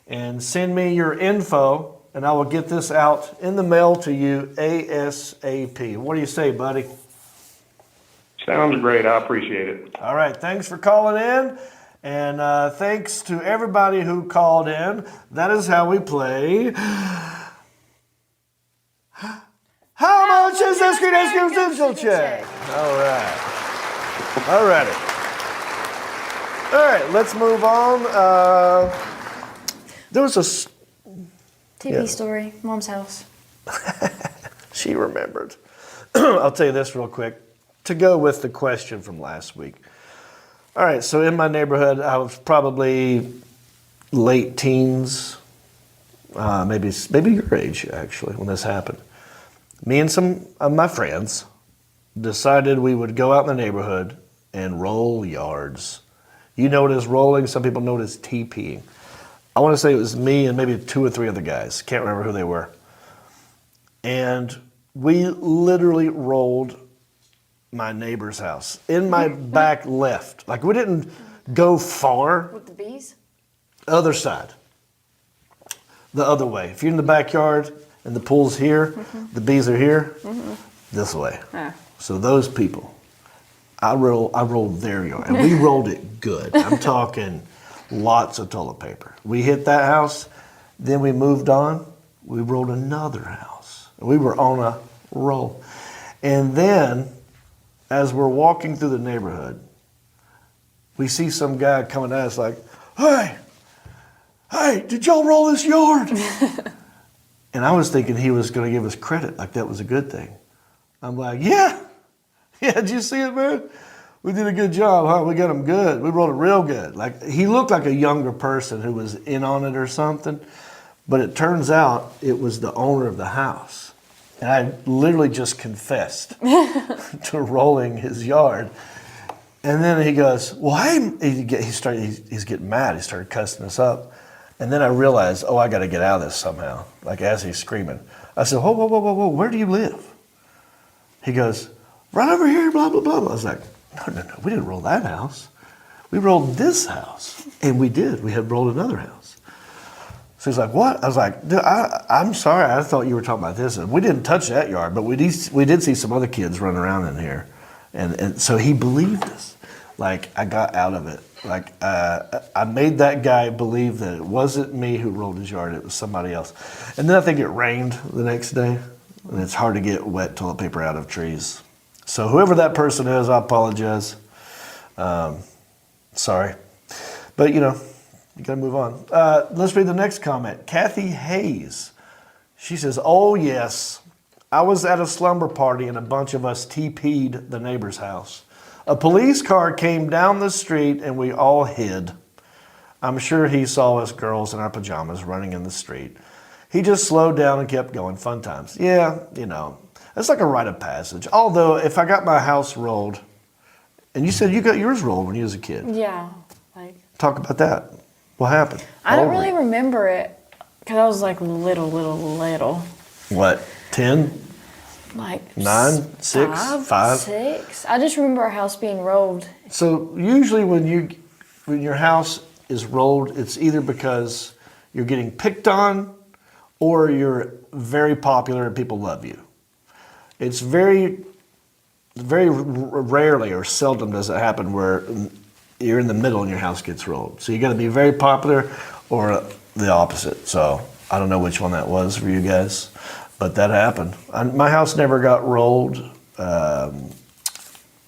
and send me your info, and I will get this out in the mail to you ASAP. What do you say, buddy? Sounds great. I appreciate it. All right. Thanks for calling in, and thanks to everybody who called in. That is how we play. How much is this credential check? All right. All righty. All right, let's move on. There was a... TV story, Mom's house. She remembered. I'll tell you this real quick to go with the question from last week. All right, so in my neighborhood, I was probably late teens, maybe your age, actually, when this happened. Me and some of my friends decided we would go out in the neighborhood and roll yards. You know it as rolling. Some people know it as TPing. I want to say it was me and maybe 2 or 3 other guys. Can't remember who they were. And we literally rolled my neighbor's house in my back left. Like, we didn't go far. With the bees? Other side. The other way. If you're in the backyard and the pool's here, the bees are here, this way. So those people, I rolled their yard, and we rolled it good. I'm talking lots of toilet paper. We hit that house, then we moved on. We rolled another house. We were on a roll. And then, as we're walking through the neighborhood, we see some guy coming at us like, hey, did y'all roll this yard? And I was thinking he was going to give us credit, like that was a good thing. I'm like, yeah, did you see it, man? We did a good job, huh? We got him good. We rolled it real good. Like, he looked like a younger person who was in on it or something, but it turns out it was the owner of the house. And I literally just confessed to rolling his yard. And then he goes, well, hey, he's getting mad. He started cussing us up. And then I realized, I got to get out of this somehow, like as he's screaming. I said, whoa, where do you live? He goes, right over here, blah, blah, blah. I was like, no, we didn't roll that house. We rolled this house. And we did. We had rolled another house. So he's like, what? I was like, dude, I'm sorry. I thought you were talking about this. And we didn't touch that yard, but we did see some other kids running around in here. And so he believed us. Like, I got out of it. Like, I made that guy believe that it wasn't me who rolled his yard. It was somebody else. And then I think it rained the next day. And it's hard to get wet toilet paper out of trees. So whoever that person is, I apologize. Sorry. But, you got to move on. Let's read the next comment. Kathy Hayes. She says, oh, yes. I was at a slumber party and a bunch of us TP'd the neighbor's house. A police car came down the street and we all hid. I'm sure he saw us girls in our pajamas running in the street. He just slowed down and kept going. Fun times. Yeah, it's like a rite of passage. Although, if I got my house rolled, and you said you got yours rolled when you was a kid. Yeah. Talk about that. What happened? I don't really remember it because I was like little. What, 10? Like 9, 6, 5? 6. I just remember our house being rolled. So usually when your house is rolled, it's either because you're getting picked on or you're very popular and people love you. It's very rarely or seldom does it happen where you're in the middle and your house gets rolled. So you got to be very popular or the opposite. So I don't know which one that was for you guys, but that happened. My house never got rolled, but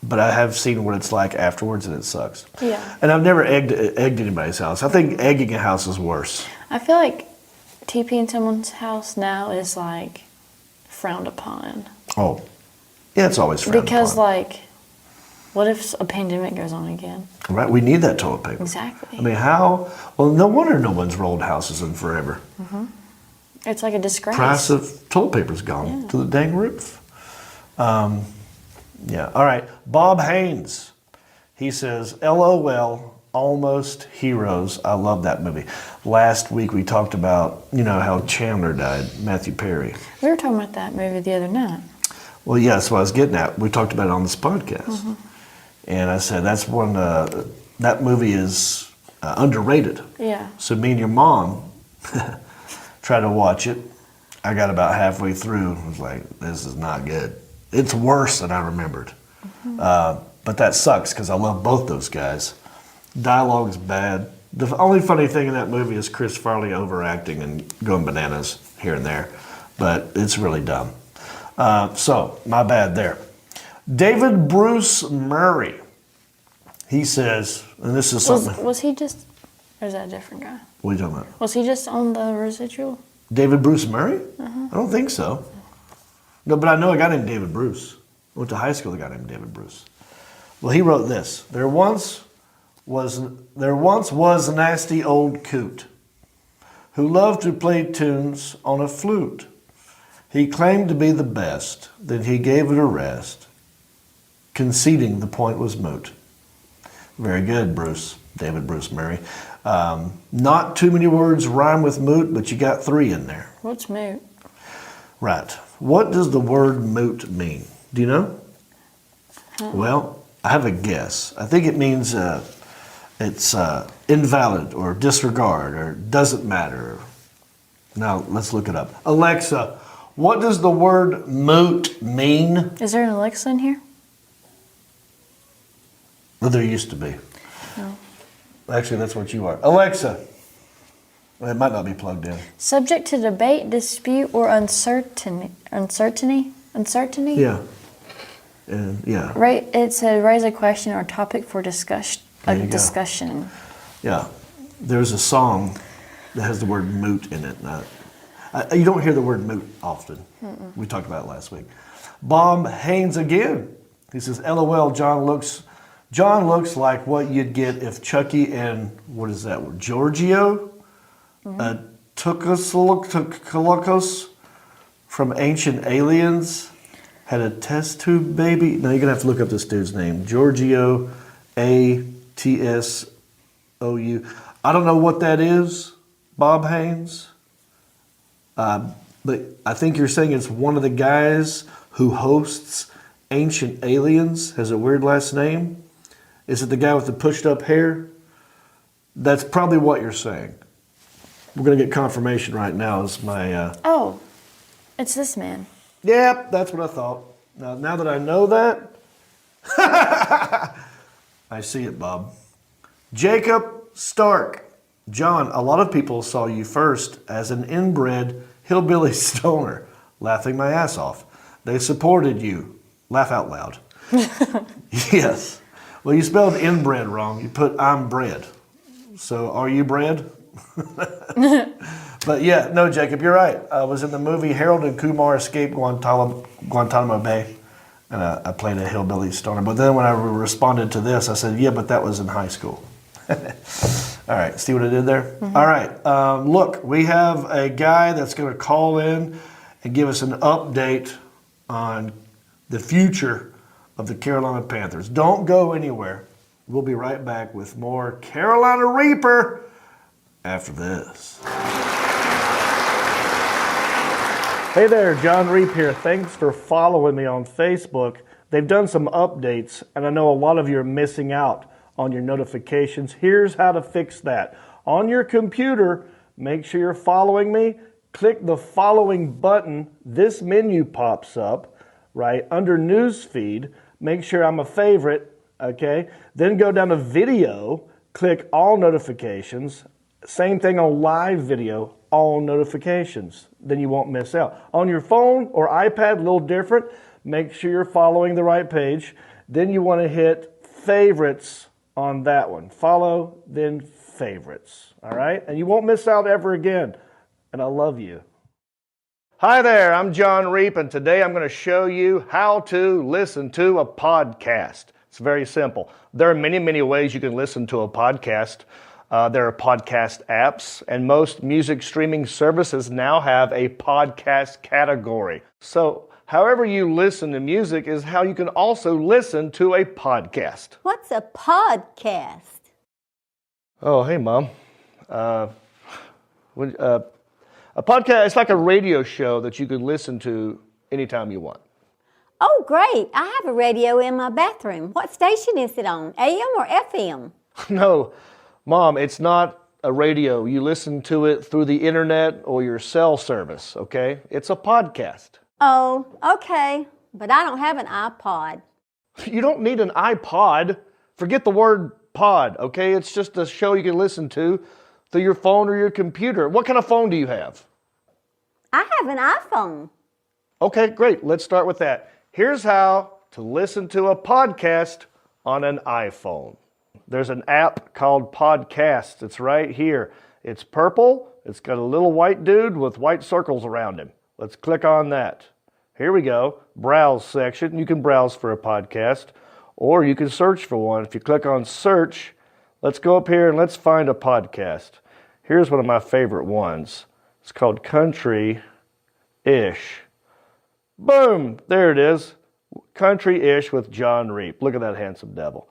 I have seen what it's like afterwards, and it sucks. Yeah. And I've never egged anybody's house. I think egging a house is worse. I feel like TPing someone's house now is like frowned upon. Oh, yeah, it's always frowned Because upon. like, what if a pandemic goes on again? Right, we need that toilet paper. Exactly. I mean, how? Well, no wonder no one's rolled houses in forever. It's like a disgrace. Price of toilet paper's gone to the dang roof. Yeah, all right. Bob Haynes, he says, LOL, Almost Heroes. I love that movie. Last week we talked about, how Chandler died, Matthew Perry. We were talking about that movie the other night. Well, yeah, that's what I was getting at. We talked about it on this podcast. And I said, that's one, that movie is underrated. Yeah. So me and your mom tried to watch it. I got about halfway through. I was like, this is not good. It's worse than I remembered. But that sucks because I love both those guys. Dialogue's bad. The only funny thing in that movie is Chris Farley overacting and going bananas here and there. But it's really dumb. So, my bad there. David Bruce Murray. He says, and this is something. Was he just, or is that a different guy? What are you talking about? Was he just on the Residual? David Bruce Murray? I don't think so. No, but I know a guy named David Bruce. I went to high school with a guy named David Bruce. Well, he wrote this. There once was a nasty old coot who loved to play tunes on a flute. He claimed to be the best, then he gave it a rest, conceding the point was moot. Very good, Bruce, David Bruce Murray. Not too many words rhyme with moot, but you got 3 in there. What's moot? Right. What does the word moot mean? Do you know? Well, I have a guess. I think it means it's invalid or disregard or doesn't matter. Now, let's look it up. Alexa, what does the word moot mean? Is there an Alexa in here? Well, there used to be. No. Actually, that's what you are. Alexa. Well, it might not be plugged in. Subject to debate, dispute, or uncertainty. Uncertainty? Yeah. Yeah. Right. It said raise a question or topic for discussion. There you go. Discussion. Yeah. There's a song that has the word moot in it. You don't hear the word moot often. We talked about it last week. Bob Haynes again. He says, LOL, John looks like what you'd get if Chucky and, what is that word, Giorgio? Tukos from Ancient Aliens had a test tube baby. Now you're going to have to look up this dude's name. Giorgio A-T-S-O-U. I don't know what that is, Bob Haynes. But I think you're saying it's one of the guys who hosts Ancient Aliens, has a weird last name. Is it the guy with the pushed up hair? That's probably what you're saying. We're going to get confirmation right now as my... Oh, it's this man. Yep, that's what I thought. Now that I know that, I see it, Bob. Jacob Stark. John, a lot of people saw you first as an inbred hillbilly stoner, laughing my ass off. They supported you. Laugh out loud. Yes. Well, you spelled inbred wrong. You put I'm bred. So are you bred? But yeah, no, Jacob, you're right. I was in the movie Harold and Kumar Escape Guantanamo Bay, and I played a hillbilly stoner. But then when I responded to this, I said, yeah, but that was in high school. All right, see what I did there? All right, look, we have a guy that's going to call in and give us an update on the future of the Carolina Panthers. Don't go anywhere. We'll be right back with more Carolina Reaper after this. Hey there, Jon Reep here. Thanks for following me on Facebook. They've done some updates, and I know a lot of you are missing out on your notifications. Here's how to fix that. On your computer, make sure you're following me. Click the following button. This menu pops up, right, under News Feed. Make sure I'm a favorite, okay? Then go down to Video, click All Notifications. Same thing on Live Video, All Notifications. Then you won't miss out. On your phone or iPad, a little different. Make sure you're following the right page. Then you want to hit Favorites on that one. Follow, then Favorites. All right? And you won't miss out ever again. and I love you. Hi there, I'm Jon Reep, and today I'm going to show you how to listen to a podcast. It's very simple. There are many, many ways you can listen to a podcast. There are podcast apps, and most music streaming services now have a podcast category. So, however you listen to music is how you can also listen to a podcast. What's a podcast? Oh, hey, Mom. A podcast, it's like a radio show that you can listen to anytime you want. Oh, great. I have a radio in my bathroom. What station is it on, AM or FM? No, Mom, it's not a radio. You listen to it through the internet or your cell service, okay? It's a podcast. Oh, okay. But I don't have an iPod. You don't need an iPod. Forget the word pod, okay? It's just a show you can listen to through your phone or your computer. What kind of phone do you have? I have an iPhone. Okay, great. Let's start with that. Here's how to listen to a podcast on an iPhone. There's an app called Podcast. It's right here. It's purple. It's got a little white dude with white circles around him. Let's click on that. Here we go. Browse section. You can browse for a podcast, or you can search for one. If you click on search, let's go up here and let's find a podcast. Here's one of my favorite ones. It's called Country-ish. Boom! There it is. Country-ish with Jon Reep. Look at that handsome devil.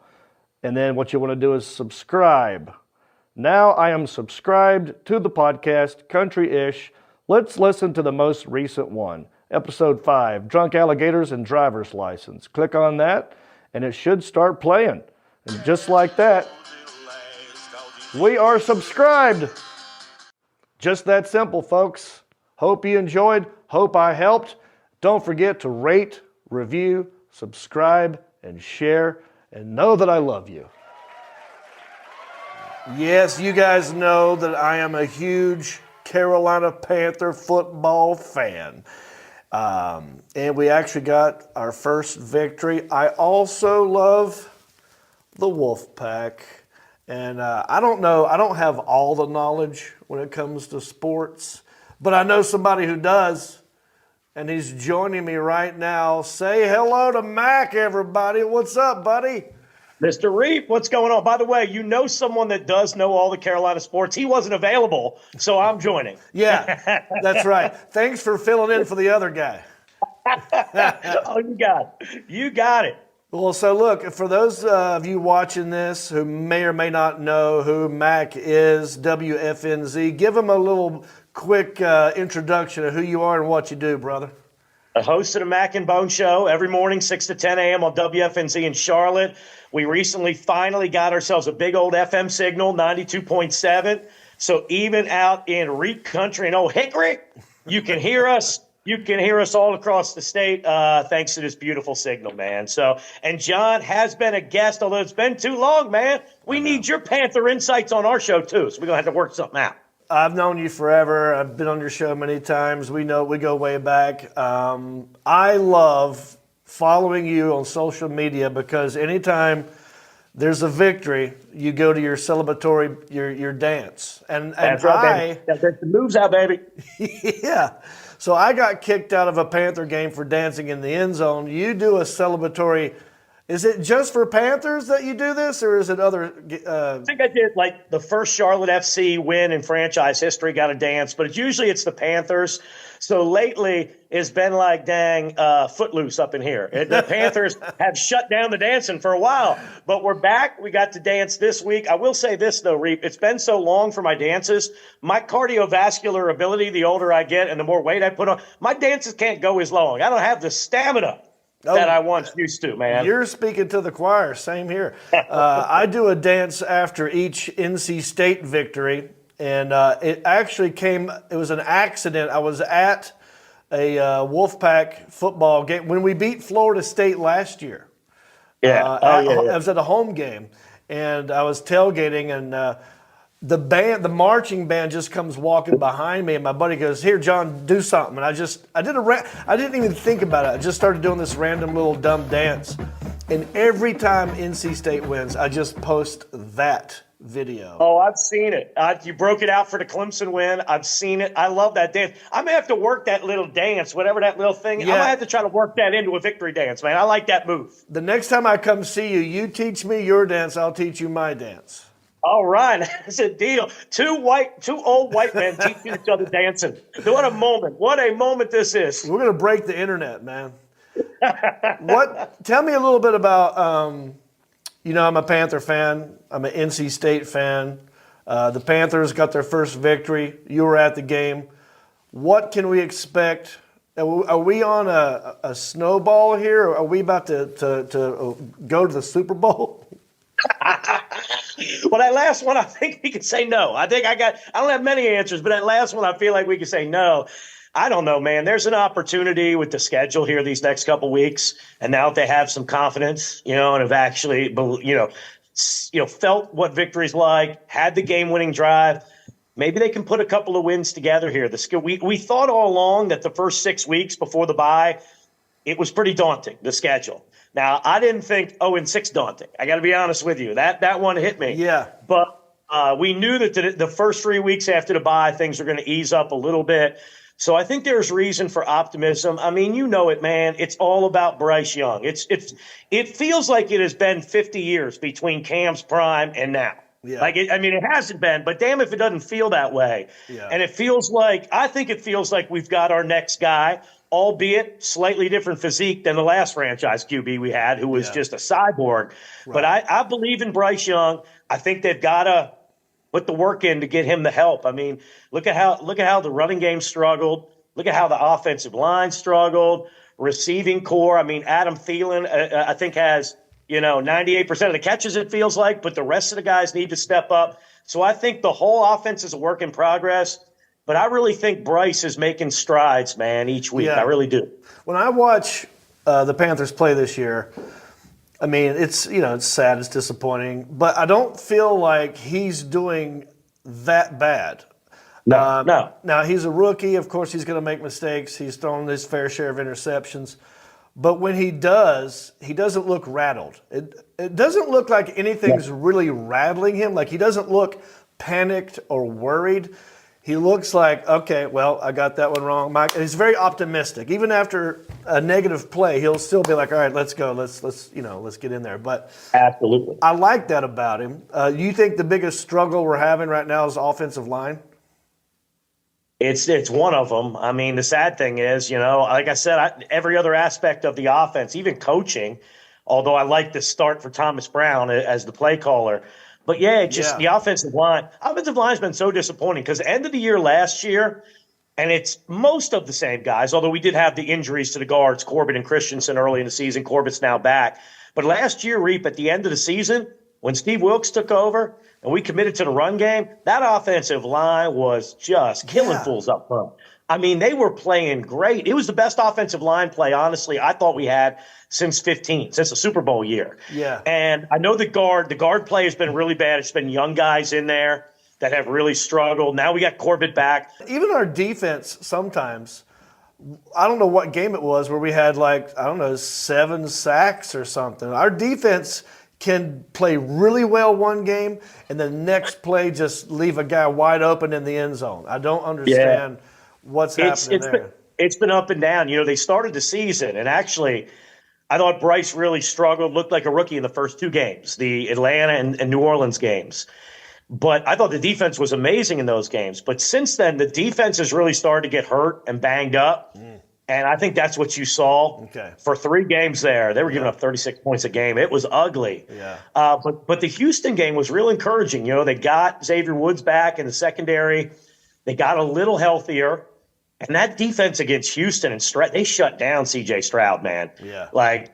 And then what you want to do is subscribe. Now I am subscribed to the podcast, Country-ish. Let's listen to the most recent one. Episode 5, Drunk Alligators and Driver's License. Click on that, and it should start playing. And just like that, we are subscribed. Just that simple, folks. Hope you enjoyed. Hope I helped. Don't forget to rate, review, subscribe, and share, and know that I love you. Yes, you guys know that I am a huge Carolina Panther football fan. And we actually got our first victory. I also love the Wolfpack. And I don't know, I don't have all the knowledge when it comes to sports, but I know somebody who does. And he's joining me right now. Say hello to Mac, everybody. What's up, buddy? Mr. Reep, what's going on? By the way, you know someone that does know all the Carolina sports. He wasn't available, so I'm joining. Yeah, that's right. Thanks for filling in for the other guy. Oh, you got it. You got it. Well, so look, for those of you watching this who may or may not know who Mac is, WFNZ, give him a little quick introduction of who you are and what you do, brother. A host of the Mac and Bone Show every morning, 6 to 10 a.m. on WFNZ in Charlotte. We recently finally got ourselves a big old FM signal, 92.7. So even out in Reep Country and Old Hickory, you can hear us. You can hear us all across the state thanks to this beautiful signal, man. So, and Jon has been a guest, although it's been too long, man. We need your Panther insights on our show, too, so we're going to have to work something out. I've known you forever. I've been on your show many times. We go way back. I love following you on social media because anytime there's a victory, you go to your celebratory, your dance. And That's right, baby. That's the moves out, baby. Yeah. So I got kicked out of a Panther game for dancing in the end zone. You do a celebratory. Is it just for Panthers that you do this, or is it other? I think I did like the first Charlotte FC win in franchise history, got a dance, but it's the Panthers. So lately it's been like, dang, footloose up in here. The Panthers have shut down the dancing for a while, but we're back. We got to dance this week. I will say this, though, Reep, it's been so long for my dances. My cardiovascular ability, the older I get and the more weight I put on, my dances can't go as long. I don't have the stamina that I once used to, man. You're speaking to the choir. Same here. I do a dance after each NC State victory, and it was an accident. I was at a Wolfpack football game when we beat Florida State last year. Yeah. I was at a home game, and I was tailgating, and the marching band just comes walking behind me, and my buddy goes, "Here, Jon, do something." And I didn't even think about it. I just started doing this random little dumb dance, and every time NC State wins, I just post that video. Oh, I've seen it. You broke it out for the Clemson win. I've seen it. I love that dance. I'm gonna have to work that little dance, whatever that little thing. Yeah. I'm gonna have to try to work that into a victory dance, man. I like that move. The next time I come see you, you teach me your dance, I'll teach you my dance. All right, that's a deal. Two old white men teaching each other dancing. What a moment! What a moment this is. We're gonna break the internet, man. Tell me a little bit about. I'm a Panther fan. I'm an NC State fan. The Panthers got their first victory. You were at the game. What can we expect? Are we on a snowball here? Or are we about to go to the Super Bowl? Well, that last one, I think we could say no. I don't have many answers, but that last one, I feel like we could say no. I don't know, man. There's an opportunity with the schedule here these next couple weeks, and now that they have some confidence, and have actually, felt what victory's like, had the game-winning drive, maybe they can put a couple of wins together here. We thought all along that the first 6 weeks before the bye, it was pretty daunting, the schedule. Now, I didn't think 0-6 daunting. I got to be honest with you. That one hit me. Yeah. But we knew that the first 3 weeks after the bye, things were going to ease up a little bit. So I think there's reason for optimism. I mean, you know it, man. It's all about Bryce Young. It feels like it has been 50 years between Cam's prime and now. Yeah. It hasn't been, but damn if it doesn't feel that way. Yeah. And I think it feels like we've got our next guy, albeit slightly different physique than the last franchise QB we had, who was just a cyborg. Right. But I believe in Bryce Young. I think they've got to put the work in to get him the help. I mean, look at how the running game struggled. Look at how the offensive line struggled. Receiving core. I mean, Adam Thielen, I think has 98% of the catches, it feels like, but the rest of the guys need to step up. So I think the whole offense is a work in progress. But I really think Bryce is making strides, man, each week. Yeah. I really do. When I watch the Panthers play this year, I mean, it's sad, it's disappointing, but I don't feel like he's doing that bad. No. Now, he's a rookie. Of course, he's going to make mistakes. He's thrown his fair share of interceptions. But when he does, he doesn't look rattled. It doesn't look like anything's really rattling him. Like, he doesn't look panicked or worried. He looks like, okay, well, I got that one wrong. Mike, and he's very optimistic. Even after a negative play, he'll still be like, all right, let's go. Let's get in there. But absolutely, I like that about him. You think the biggest struggle we're having right now is offensive line? It's one of them. I mean, the sad thing is, like I said, every other aspect of the offense, even coaching, although I like the start for Thomas Brown as the play caller. But, the offensive line. Offensive line has been so disappointing because end of the year last year, and it's most of the same guys, although we did have the injuries to the guards, Corbett and Christensen early in the season. Corbett's now back. But last year, Reep, at the end of the season, when Steve Wilkes took over and we committed to the run game, that offensive line was just killing fools up front. I mean, they were playing great. It was the best offensive line play, honestly, I thought we had since the Super Bowl year. Yeah. And I know the guard play has been really bad. It's been young guys in there that have really struggled. Now we got Corbett back. Even our defense sometimes, I don't know what game it was where we had 7 sacks or something. Our defense can play really well one game and the next play just leave a guy wide open in the end zone. I don't understand what's happening there. It's been up and down. They started the season, and actually I thought Bryce really struggled, looked like a rookie in the first 2 games, the Atlanta and New Orleans games. But I thought the defense was amazing in those games. But since then, the defense has really started to get hurt and banged up. And I think that's what you saw for 3 games there. They were giving up 36 points a game. It was ugly. Yeah. But the Houston game was real encouraging. They got Xavier Woods back in the secondary. They got a little healthier. And that defense against Houston and they shut down C.J. Stroud, man. Yeah. I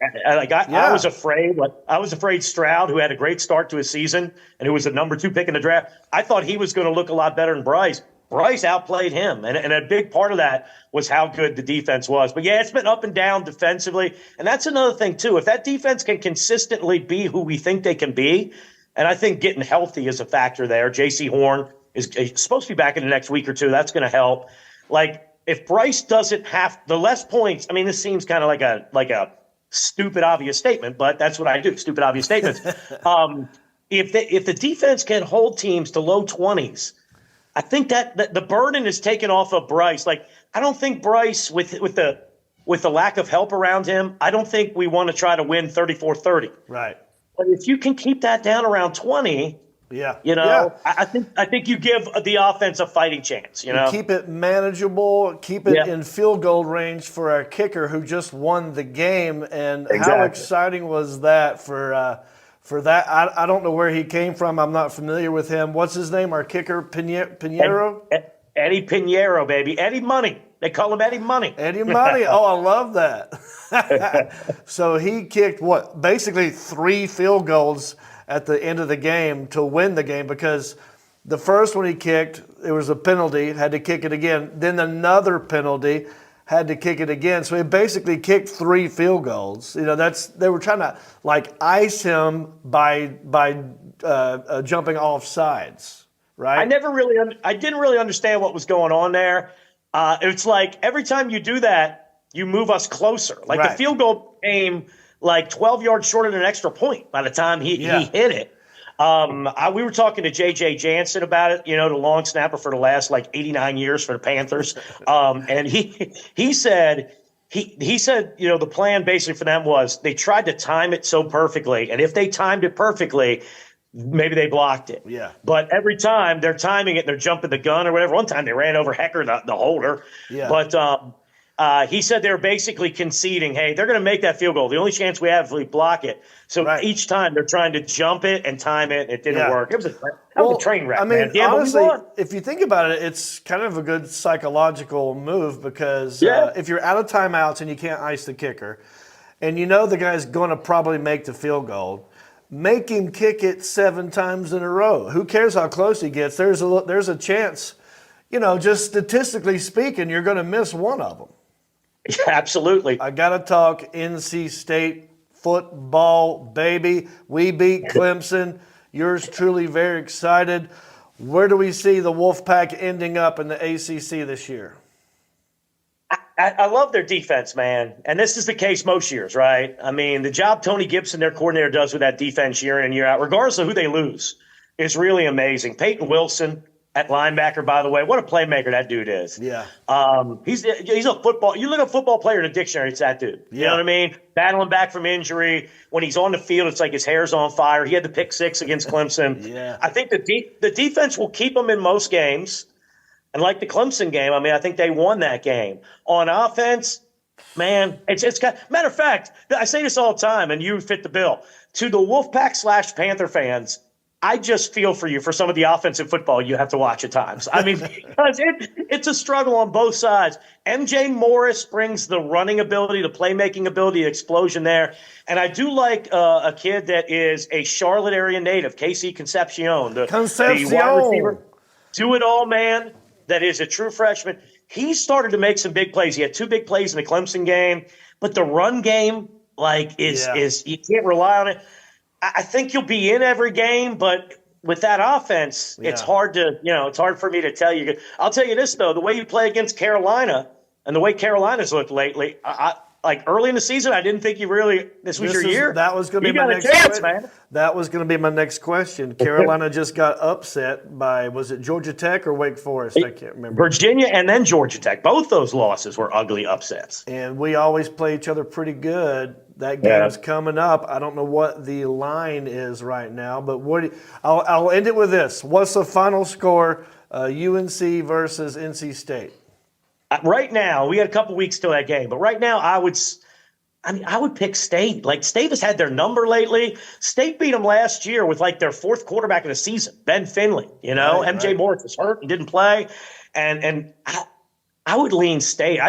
was afraid. I was afraid Stroud, who had a great start to his season and who was the number 2 pick in the draft, I thought he was going to look a lot better than Bryce. Bryce outplayed him, and a big part of that was how good the defense was. But, it's been up and down defensively, and that's another thing, too. If that defense can consistently be who we think they can be, and I think getting healthy is a factor there. J.C. Horn is supposed to be back in the next week or 2. That's going to help. If Bryce doesn't have the less points, I mean, this seems kind of like a stupid, obvious statement, but that's what I do, stupid, obvious statements. if the defense can hold teams to low 20s, I think that the burden is taken off of Bryce. Like, I don't think Bryce, with the lack of help around him, I don't think we want to try to win 34-30. Right. But if you can keep that down around 20, Yeah. I think you give the offense a fighting chance. Keep it manageable. Keep it Yeah. in field goal range for our kicker who just won the game. And how Exactly. exciting was that for that? I don't know where he came from. I'm not familiar with him. What's his name? Our kicker, Pinheiro? Eddie Pinheiro, baby. Eddie Money. They call him Eddie Money. Eddie Money. Oh, I love that. So he kicked basically 3 field goals at the end of the game to win the game, because the first one he kicked, it was a penalty, had to kick it again. Then another penalty, had to kick it again. So he basically kicked 3 field goals. They were trying to ice him by jumping off sides, right? I didn't really understand what was going on there. It's like every time you do that, you move us closer. Like Right. the field goal came like 12 yards short of an extra point by the time he hit it. We were talking to J.J. Jansen about it, the long snapper for the last 89 years for the Panthers. And he said, the plan basically for them was they tried to time it so perfectly. And if they timed it perfectly, maybe they blocked it. Yeah. But every time they're timing it, they're jumping the gun or whatever. One time they ran over Hecker, the holder. Yeah. But he said they're basically conceding, hey, they're going to make that field goal. The only chance we have is if we block it. So Right. each time they're trying to jump it and time it. It didn't Yeah. work. It was a train wreck, I mean, man. Yeah, honestly, but we won. if you think about it, it's kind of a good psychological move, because Yeah. if you're out of timeouts and you can't ice the kicker, and the guy's going to probably make the field goal, make him kick it 7 times in a row. Who cares how close he gets? There's a chance, just statistically speaking, you're going to miss one of them. Yeah, absolutely. I got to talk NC State football, baby. We beat Clemson. Yours truly very excited. Where do we see the Wolfpack ending up in the ACC this year? I love their defense, man. And this is the case most years, right? I mean, the job Tony Gibson, their coordinator, does with that defense year in and year out, regardless of who they lose, is really amazing. Peyton Wilson at linebacker, by the way, what a playmaker that dude is. Yeah. He's a football. You look at a football player in a dictionary, it's that dude. You know what I mean? Battling back from injury. When he's on the field, it's like his hair's on fire. He had the pick 6 against Clemson. Yeah. I think the defense will keep him in most games. And like the Clemson game, I mean, I think they won that game. On offense, man, it's matter of fact, I say this all the time, and you fit the bill. To the Wolfpack / Panther fans, I just feel for you for some of the offensive football you have to watch at times. I mean, because it's a struggle on both sides. MJ Morris brings the running ability, the playmaking ability, the explosion there. And I do like a kid that is a Charlotte area native, Casey Concepcion, the wide receiver. Do it all, man. That is a true freshman. He started to make some big plays. He had 2 big plays in the Clemson game, but the run game, is you can't rely on it. I think you'll be in every game, but with that offense, it's hard to, it's hard for me to tell you. I'll tell you this though, the way you play against Carolina and the way Carolina's looked lately, like early in the season, I didn't think this was your year. That was going to be my next question, man. That was going to be my next question. Carolina just got upset by, was it Georgia Tech or Wake Forest? I can't remember. Virginia and then Georgia Tech. Both those losses were ugly upsets. And we always play each other pretty good. That game's coming up. I don't know what the line is right now, but I'll end it with this. What's the final score, UNC versus NC State? Right now, we had a couple weeks till that game, but right now I would pick State. Like, State has had their number lately. State beat them last year with their 4th quarterback of the season, Ben Finley. MJ Morris was hurt and didn't play, and I would lean State.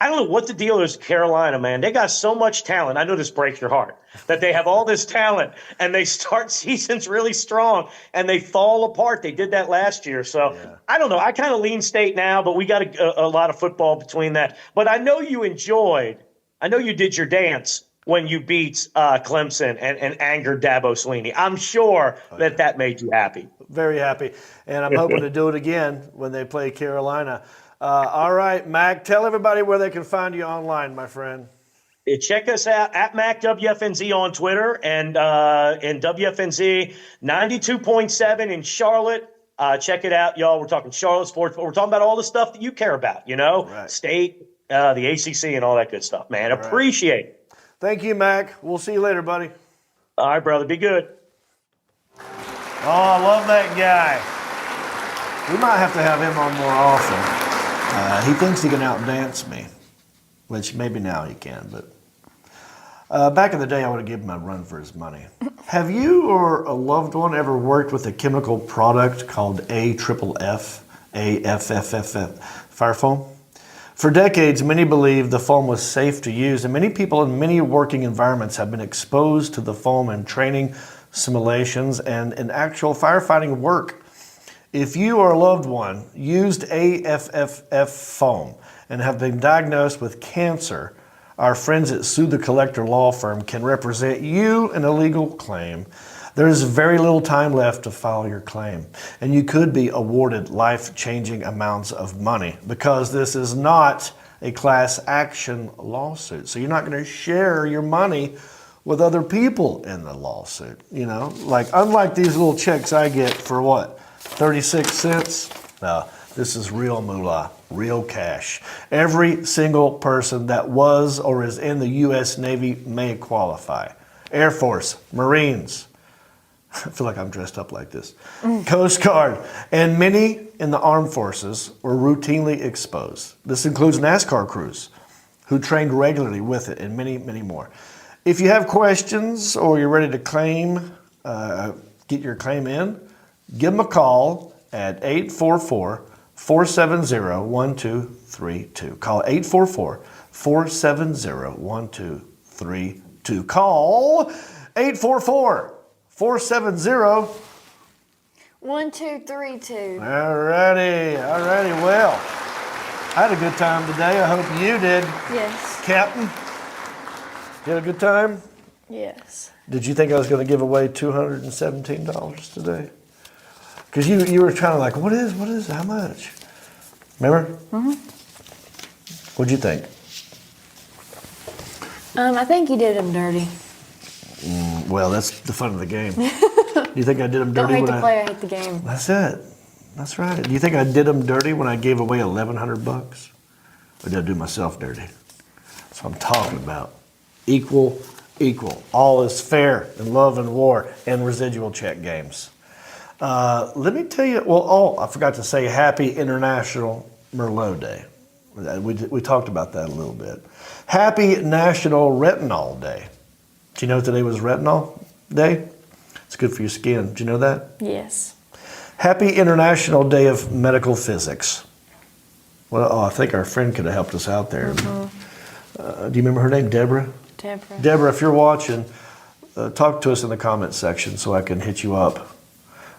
I don't know what the deal is with Carolina, man. They got so much talent. I know this breaks your heart that they have all this talent and they start seasons really strong and they fall apart. They did that last year. So I don't know. I kind of lean State now, but we got a lot of football between that. But I know you did your dance when you beat Clemson and angered Dabo Swinney. I'm sure that made you happy. Very happy. And I'm hoping to do it again when they play Carolina. All right, Mac, tell everybody where they can find you online, my friend. Check us out at MacWFNZ on Twitter and WFNZ 92.7 in Charlotte. Check it out, y'all. We're talking Charlotte sports, but we're talking about all the stuff that you care about, Right. State, the ACC, and all that good stuff, man. Appreciate it. Thank you, Mac. We'll see you later, buddy. All right, brother. Be good. Oh, I love that guy. We might have to have him on more often. He thinks he can outdance me, which maybe now he can, but back in the day, I would have given him a run for his money. Have you or a loved one ever worked with a chemical product called AFFF, fire foam? For decades, many believed the foam was safe to use, and many people in many working environments have been exposed to the foam in training, simulations, and in actual firefighting work. If you or a loved one used AFFF foam and have been diagnosed with cancer, our friends at Sue the Collector Law Firm can represent you in a legal claim. There is very little time left to file your claim, and you could be awarded life-changing amounts of money because this is not a class action lawsuit. So you're not going to share your money with other people in the lawsuit. Like unlike these little checks I get for what, 36 cents? No, this is real moolah, real cash. Every single person that was or is in the U.S. Navy may qualify. Air Force, Marines, I feel like I'm dressed up like this. Coast Guard, and many in the armed forces were routinely exposed. This includes NASCAR crews who trained regularly with it and many, many more. If you have questions or you're ready to claim, get your claim in, give them a call at 844-470-1232. Call 844-470-1232. Call 844-470-1232. 1232. Alrighty. Well, I had a good time today. I hope you did. Yes. Captain, you had a good time? Yes. Did you think I was going to give away $217 today? Because you were trying to like, what is, how much? Remember? Mm-hmm. What'd you think? I think you did him dirty. Well, that's the fun of the game. Do you think I did them Don't dirty hate the player, hate the game. That's it. That's right. Do you think I did them dirty when I gave away $1,100? Or did I do myself dirty? That's what I'm talking about. Equal. All is fair in love and war and residual check games. Let me tell you, I forgot to say Happy International Merlot Day. We talked about that a little bit. Happy National Retinol Day. Do you know today was Retinol Day? It's good for your skin. Did you know that? Yes. Happy International Day of Medical Physics. Well, I think our friend could have helped us out there. Mm-hmm. Do you remember her name? Deborah? Deborah, if you're watching, talk to us in the comments section so I can hit you up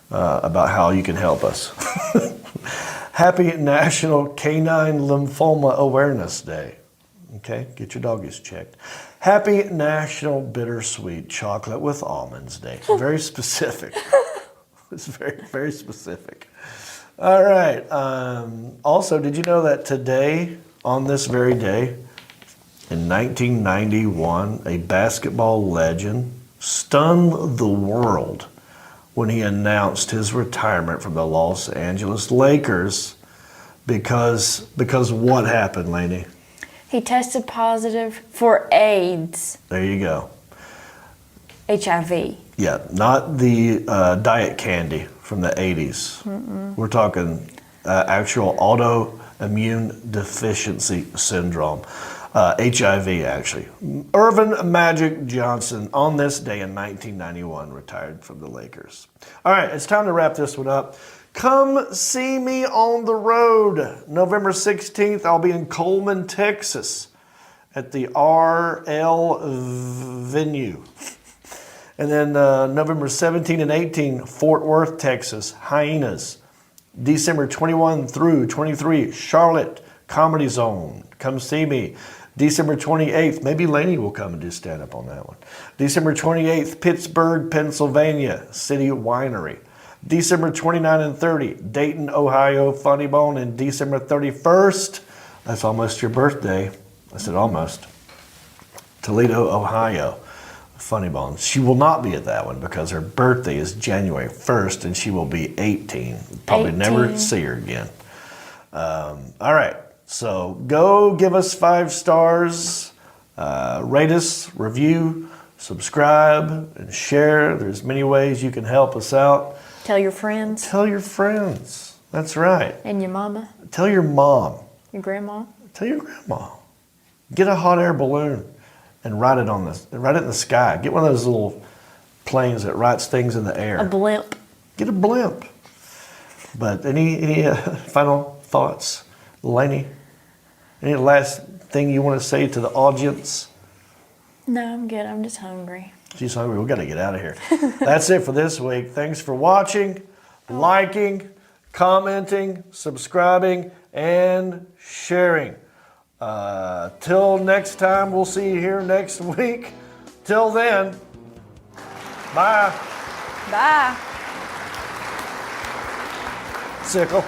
about how you can help us. Happy National Canine Lymphoma Awareness Day. Okay, get your doggies checked. Happy National Bittersweet Chocolate with Almonds Day. Very specific. It's very, very specific. All right. Also, did you know that today, on this very day, in 1991, a basketball legend stunned the world when he announced his retirement from the Los Angeles Lakers because what happened, Lainey? He tested positive for AIDS. There you go. HIV. Yeah, not the diet candy from the 80s. Mm-mm. We're talking actual autoimmune deficiency syndrome. HIV, actually. Irvin Magic Johnson, on this day in 1991, retired from the Lakers. All right, it's time to wrap this one up. Come see me on the road. November 16th, I'll be in Coleman, Texas at the RL venue. And then November 17 and 18, Fort Worth, Texas, Hyenas. December 21 through 23, Charlotte Comedy Zone. Come see me. December 28th, maybe Lainey will come and do stand-up on that one. December 28th, Pittsburgh, Pennsylvania, City Winery. December 29 and 30, Dayton, Ohio, Funny Bone. And December 31st, that's almost your birthday. I said almost. Toledo, Ohio. Funny Bones. She will not be at that one because her birthday is January 1st and she will be 18. Probably never 18. see her again. All right. So go give us 5 stars, rate us, review, subscribe, and share. There's many ways you can help us out. Tell your friends Tell your friends. That's right. and your mama, Tell your mom. your grandma. Tell your grandma. Get a hot air balloon and write it in the sky. Get one of those little planes that writes things in the air. A blimp. Get a blimp. But any final thoughts, Lainey? Any last thing you want to say to the audience? No, I'm good. I'm just hungry. She's hungry. We got to get out of here. That's it for this week. Thanks for watching, liking, commenting, subscribing, and sharing. Till next time, we'll see you here next week. Till then, bye. Bye. Sickle.